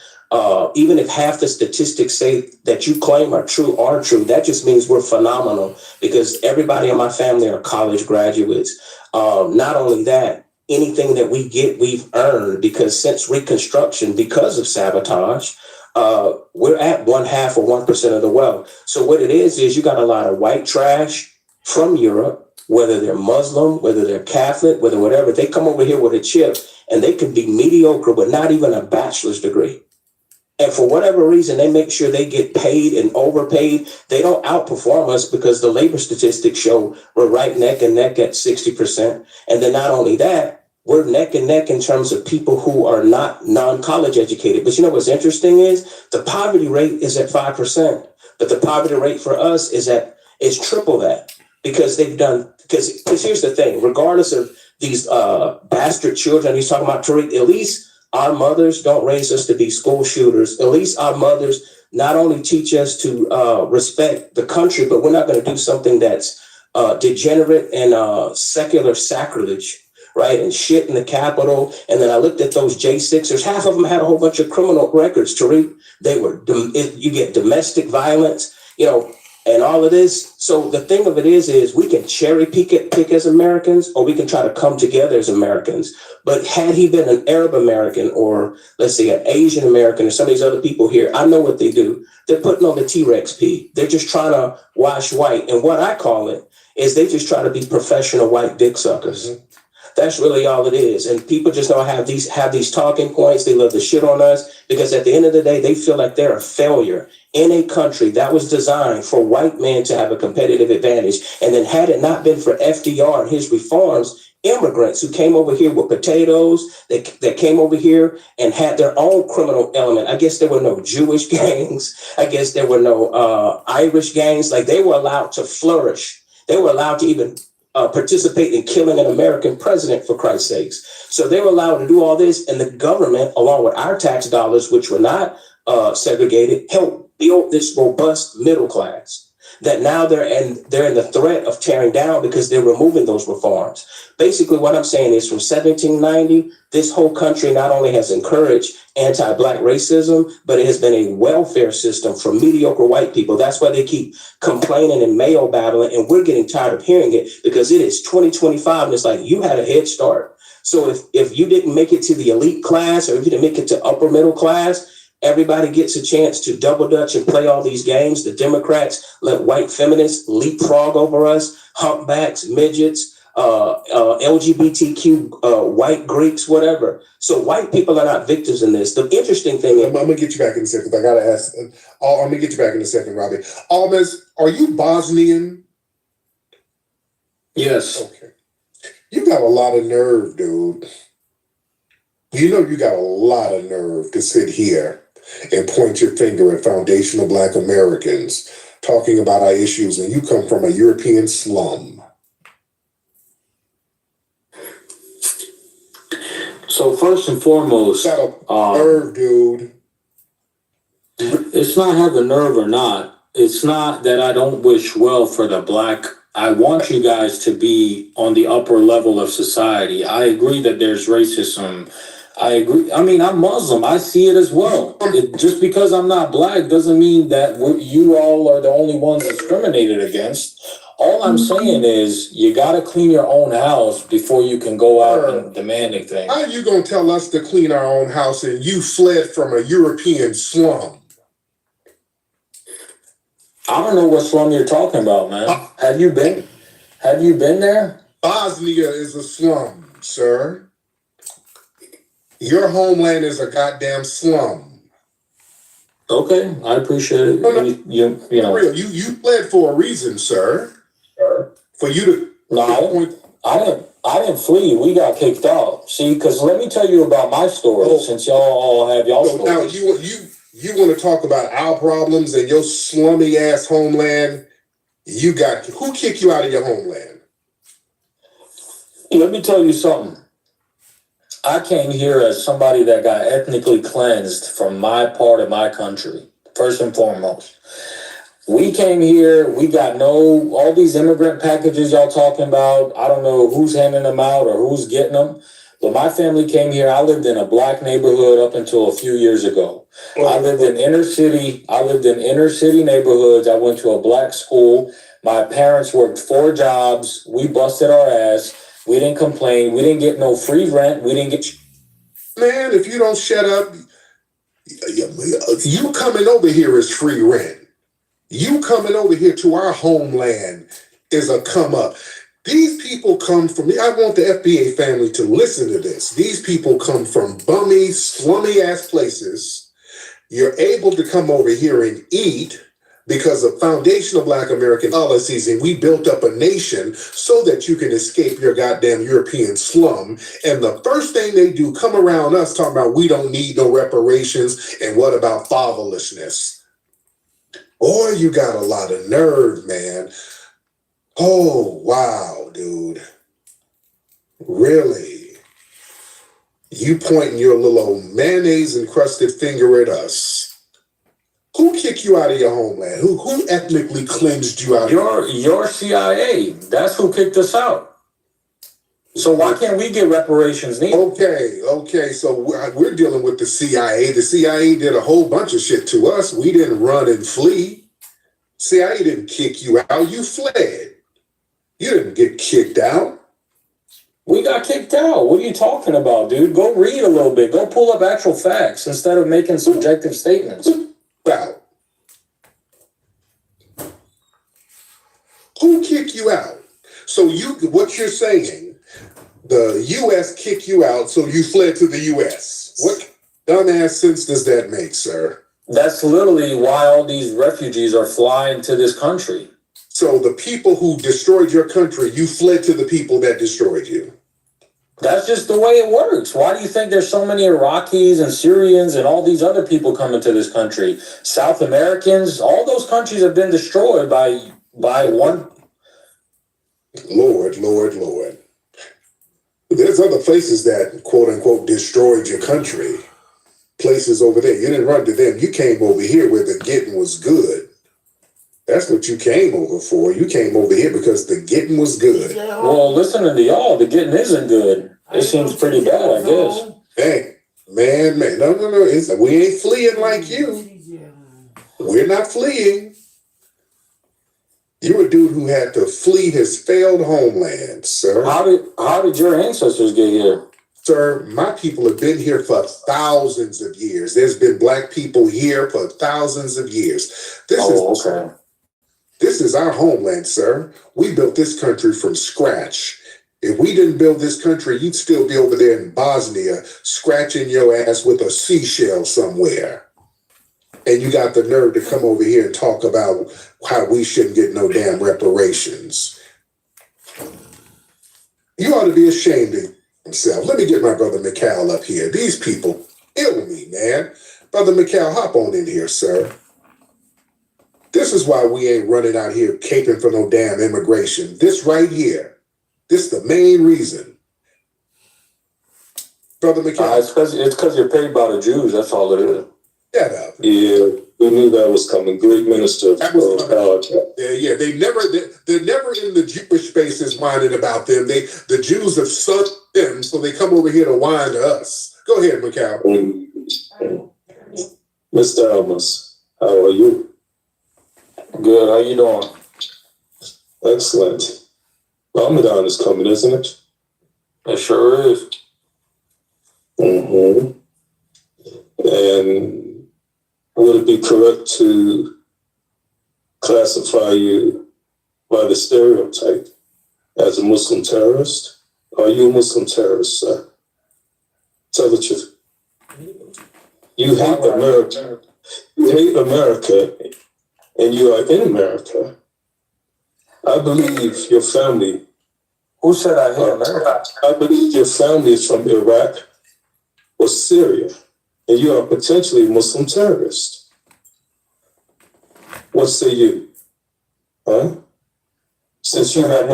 Even if half the statistics say that you claim are true, that just means we're phenomenal, because everybody in my family are college graduates. Not only that, anything that we get, we've earned, because since Reconstruction, because of sabotage, we're at 1/2 or 1% of the wealth. So what it is you got a lot of white trash from Europe, whether they're Muslim, whether they're Catholic, whether whatever, they come over here with a chip and they can be mediocre with not even a bachelor's degree. And for whatever reason, they make sure they get paid and overpaid. They don't outperform us because the labor statistics show we're right neck and neck at 60%. And then not only that, we're neck and neck in terms of people who are not non-college educated. But you know what's interesting is the poverty rate is at 5%, but the poverty rate for us is triple that, because because here's the thing, regardless of these bastard children he's talking about, Tariq, at least our mothers don't raise us to be school shooters. At least our mothers not only teach us to respect the country, but we're not going to do something that's degenerate and secular sacrilege, right? And shit in the Capitol. And then I looked at those J6ers. Half of them had a whole bunch of criminal records, Tariq. They were, you get domestic violence, and all of this. So the thing of it is we can cherry pick as Americans, or we can try to come together as Americans. But had he been an Arab American, or let's say an Asian American, or some of these other people here, I know what they do. They're putting on the T-Rex P. They're just trying to wash white. And what I call it is they just try to be professional white dick suckers. Mm-hmm. That's really all it is. And people just don't have these talking points. They love to shit on us because at the end of the day, they feel like they're a failure in a country that was designed for white men to have a competitive advantage. And then had it not been for FDR and his reforms, immigrants who came over here with potatoes, that came over here and had their own criminal element. I guess there were no Jewish gangs. I guess there were no Irish gangs. Like, they were allowed to flourish. They were allowed to even participate in killing an American president, for Christ's sakes. So they were allowed to do all this, and the government, along with our tax dollars, which were not segregated, helped build this robust middle class that now they're in the threat of tearing down because they're removing those reforms. Basically, what I'm saying is from 1790, this whole country not only has encouraged anti-Black racism, but it has been a welfare system for mediocre white people. That's why they keep complaining and male battling, and we're getting tired of hearing it because it is 2025, and it's like, you had a head start. So if you didn't make it to the elite class, or if you didn't make it to upper middle class, everybody gets a chance to double dutch and play all these games. The Democrats let white feminists leapfrog over us, humpbacks, midgets, LGBTQ, white Greeks, whatever. So white people are not victims in this. The interesting thing is, I'm gonna get you back in a second. I gotta ask. I'm gonna get you back in a second, Robbie. Almas, are you Bosnian? Yes. Okay. You got a lot of nerve, dude. You got a lot of nerve to sit here and point your finger at foundational Black Americans talking about our issues, and you come from a European slum. So first and foremost, Got a nerve, dude. it's not having nerve or not. It's not that I don't wish well for the Black. I want you guys to be on the upper level of society. I agree that there's racism. I agree. I mean, I'm Muslim. I see it as well. Just because I'm not Black doesn't mean that you all are the only ones discriminated against. All I'm saying is you got to clean your own house before you can go out and demanding things. How are you going to tell us to clean our own house and you fled from a European slum? I don't know what slum you're talking about, man. Have you been there? Bosnia is a slum, sir. Your homeland is a goddamn slum. Okay, I appreciate it. No, You know. Real, you fled for a reason, sir. For you to I didn't flee. We got kicked out. See, because let me tell you about my story. Since y'all all have y'all stories. Now you want to talk about our problems and your slummy ass homeland? Who kicked you out of your homeland? Let me tell you something. I came here as somebody that got ethnically cleansed from my part of my country, first and foremost. We came here, we got all these immigrant packages y'all talking about. I don't know who's handing them out or who's getting them. But my family came here. I lived in a Black neighborhood up until a few years ago. I lived in inner city neighborhoods. I went to a Black school. My parents worked 4 jobs. We busted our ass. We didn't complain. We didn't get no free rent. We didn't get... Man, if you don't shut up, you coming over here is free rent. You coming over here to our homeland is a come up. These people come from, I want the FBA family to listen to this. These people come from bummy, slummy ass places. You're able to come over here and eat because of foundational Black American policies, and we built up a nation so that you can escape your goddamn European slum. And the first thing they do, come around us talking about we don't need no reparations, and what about fatherlessness? Boy, you got a lot of nerve, man. Oh, wow, dude. Really? You pointing your little old mayonnaise-encrusted finger at us. Who kicked you out of your homeland? Who ethnically cleansed you out? Your CIA. That's who kicked us out. So why can't we get reparations neither? Okay. So we're dealing with the CIA. The CIA did a whole bunch of shit to us. We didn't run and flee. CIA didn't kick you out. You fled. You didn't get kicked out. We got kicked out. What are you talking about, dude? Go read a little bit. Go pull up actual facts instead of making subjective statements. Out. Who kicked you out? So what you're saying, the U.S. kicked you out, so you fled to the U.S. What dumbass sense does that make, sir? That's literally why all these refugees are flying to this country. So the people who destroyed your country, you fled to the people that destroyed you. That's just the way it works. Why do you think there's so many Iraqis and Syrians and all these other people coming to this country? South Americans, all those countries have been destroyed by one. Lord. There's other places that, quote unquote, destroyed your country. Places over there. You didn't run to them. You came over here where the getting was good. That's what you came over for. You came over here because the getting was good. Well, listening to y'all, the getting isn't good. It seems pretty bad, I guess. Hey, man. No. We ain't fleeing like you. We're not fleeing. You're a dude who had to flee his failed homeland, sir. How did your ancestors get here? Sir, my people have been here for thousands of years. There's been black people here for thousands of years. Okay. This is our homeland, sir. We built this country from scratch. If we didn't build this country, you'd still be over there in Bosnia, scratching your ass with a seashell somewhere. And you got the nerve to come over here and talk about how we shouldn't get no damn reparations. You ought to be ashamed of yourself. Let me get my brother Mikhail up here. These people kill me, man. Brother Mikhail, hop on in here, sir. This is why we ain't running out here caping for no damn immigration. This right here. This the main reason. Brother Mikhail. It's because you're paid by the Jews. That's all it is. Shut up. Yeah, we knew that was coming. Great minister. That was yeah. They're never in the Jewish spaces whining about them. The Jews have sucked them, so they come over here to whine to us. Go ahead, Mikhail. Mr. Almas, how are you? Good. How you doing? Excellent. Ramadan is coming, isn't it? It sure is. Mm-hmm. And would it be correct to classify you by the stereotype as a Muslim terrorist? Are you a Muslim terrorist, sir? Tell the truth. You hate America. You hate America, and you are in America. I believe your family. Who said I hate America? I believe your family is from Iraq or Syria, and you are potentially a Muslim terrorist. What say you? Huh? Since you have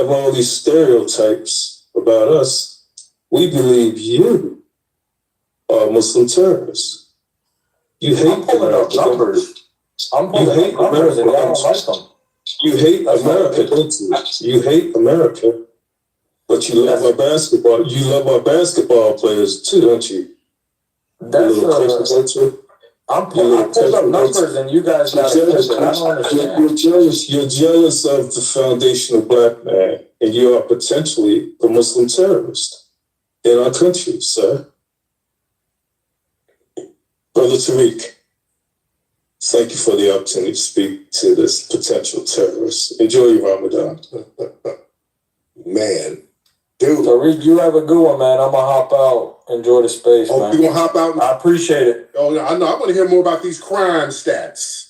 all these stereotypes about us, we believe you are a Muslim terrorist. You hate I'm pulling up numbers. I'm pulling up numbers and y'all don't like them. You hate America, don't you? You hate America, but you love our basketball. You love our basketball players too, don't you? I'm pulling up numbers and you guys got it. I don't understand. You're jealous of the foundation of black man, and you are potentially a Muslim terrorist in our country, sir. Brother Tariq, thank you for the opportunity to speak to this potential terrorist. Enjoy your Ramadan. Man, dude. Tariq, you have a good one, man. I'm going to hop out. Enjoy the space, man. You going to hop out? I appreciate it. Oh, I know. I want to hear more about these crime stats.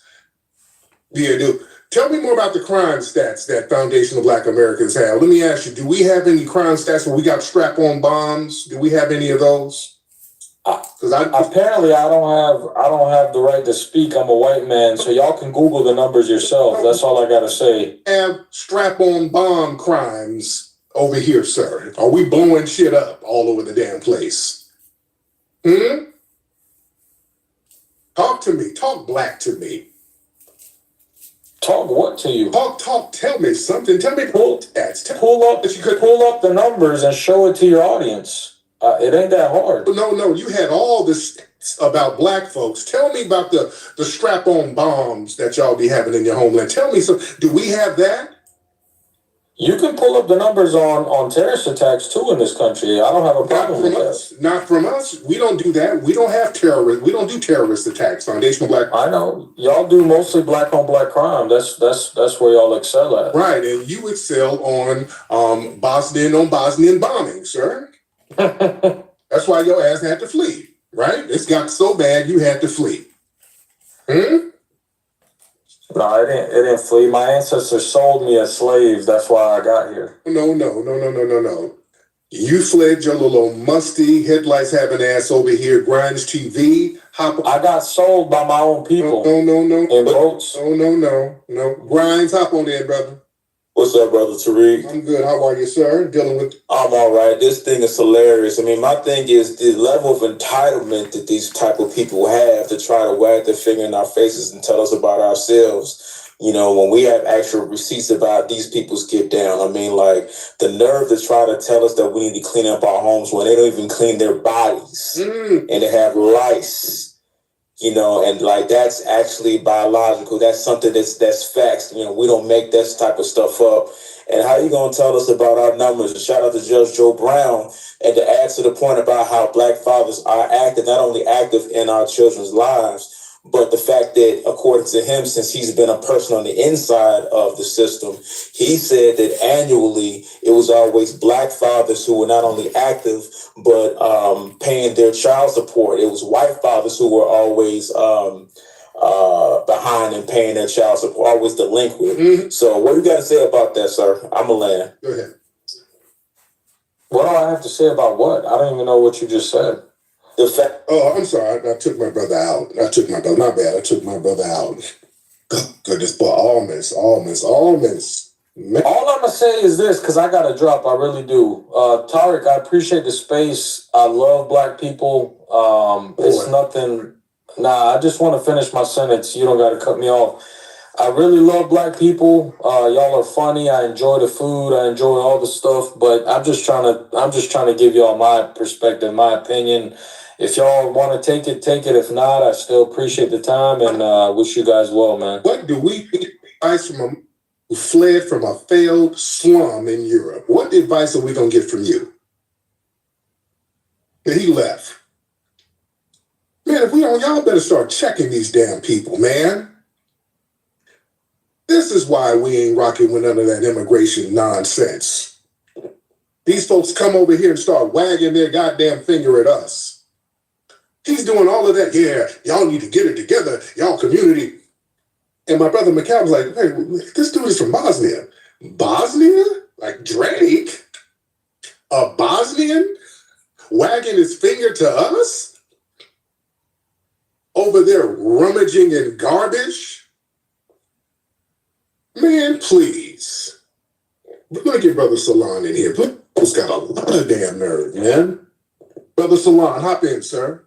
Yeah, dude. Tell me more about the crime stats that Foundation of Black Americans have. Let me ask you, do we have any crime stats where we got strap-on bombs? Do we have any of those? Apparently, I don't have the right to speak. I'm a white man, so y'all can Google the numbers yourself. That's all I gotta say. Have strap-on bomb crimes over here, sir? Are we blowing shit up all over the damn place? Talk to me. Talk black to me. Talk what to you? Talk. Tell me something. Tell me stats. Pull up the numbers and show it to your audience. It ain't that hard. No. You had all this about black folks. Tell me about the strap-on bombs that y'all be having in your homeland. Tell me some. Do we have that? You can pull up the numbers on terrorist attacks too in this country. I don't have a problem with that. Not from us. We don't do that. We don't have terrorists. We don't do terrorist attacks. Foundational black. I know y'all do mostly black on black crime. That's where y'all excel at. Right, and you excel on Bosnian bombing, sir. That's why your ass had to flee. Right? It's got so bad you had to flee. No, it didn't flee. My ancestors sold me as slaves. That's why I got here. No. You fled your little musty headlights having ass over here, Grinds TV. I got sold by my own people. No. In boats. No. Grinds, hop on in, brother. What's up, brother Tariq? I'm good. How are you, sir? I'm all right. This thing is hilarious. I mean, my thing is the level of entitlement that these type of people have to try to wag their finger in our faces and tell us about ourselves. You know, when we have actual receipts about these people's get down. I mean, like the nerve to try to tell us that we need to clean up our homes when they don't even clean their bodies and they have lice. You know, and like that's actually biological. That's something that's facts. You know, we don't make that type of stuff up. And how you gonna tell us about our numbers? And shout out to Judge Joe Brown. And to add to the point about how black fathers are active, not only active in our children's lives, but the fact that, according to him, since he's been a person on the inside of the system, he said that annually it was always black fathers who were not only active, but paying their child support. It was white fathers who were always behind in paying their child support, always delinquent. So what do you got to say about that, sir? I'm a land. Go ahead. What do I have to say about what? I don't even know what you just said. Oh, I'm sorry. I took my brother out. My bad. I took my brother out. Goodness, but almonds. Man. All I'm going to say is this, because I got to drop. I really do. Tariq, I appreciate the space. I love black people. It's nothing. Nah, I just want to finish my sentence. You don't got to cut me off. I really love black people. Y'all are funny. I enjoy the food. I enjoy all the stuff. But I'm just trying to give y'all my perspective, my opinion. If y'all want to take it, take it. If not, I still appreciate the time and wish you guys well, man. What do we get advice from who fled from a failed slum in Europe? What advice are we going to get from you? And he left. Man, if we don't, y'all better start checking these damn people, man. This is why we ain't rocking with none of that immigration nonsense. These folks come over here and start wagging their goddamn finger at us. He's doing all of that. Yeah, y'all need to get it together. Y'all community. And my brother McCall was like, hey, this dude is from Bosnia. Bosnia? Like Drake? A Bosnian? Wagging his finger to us? Over there rummaging in garbage? Man, please. We're going to get Brother Salon in here. He's got a lot of damn nerve, man. Brother Salon, hop in, sir.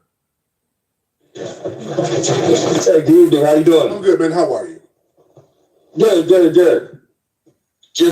Hey, good evening. How you doing? I'm good, man. How are you? Good.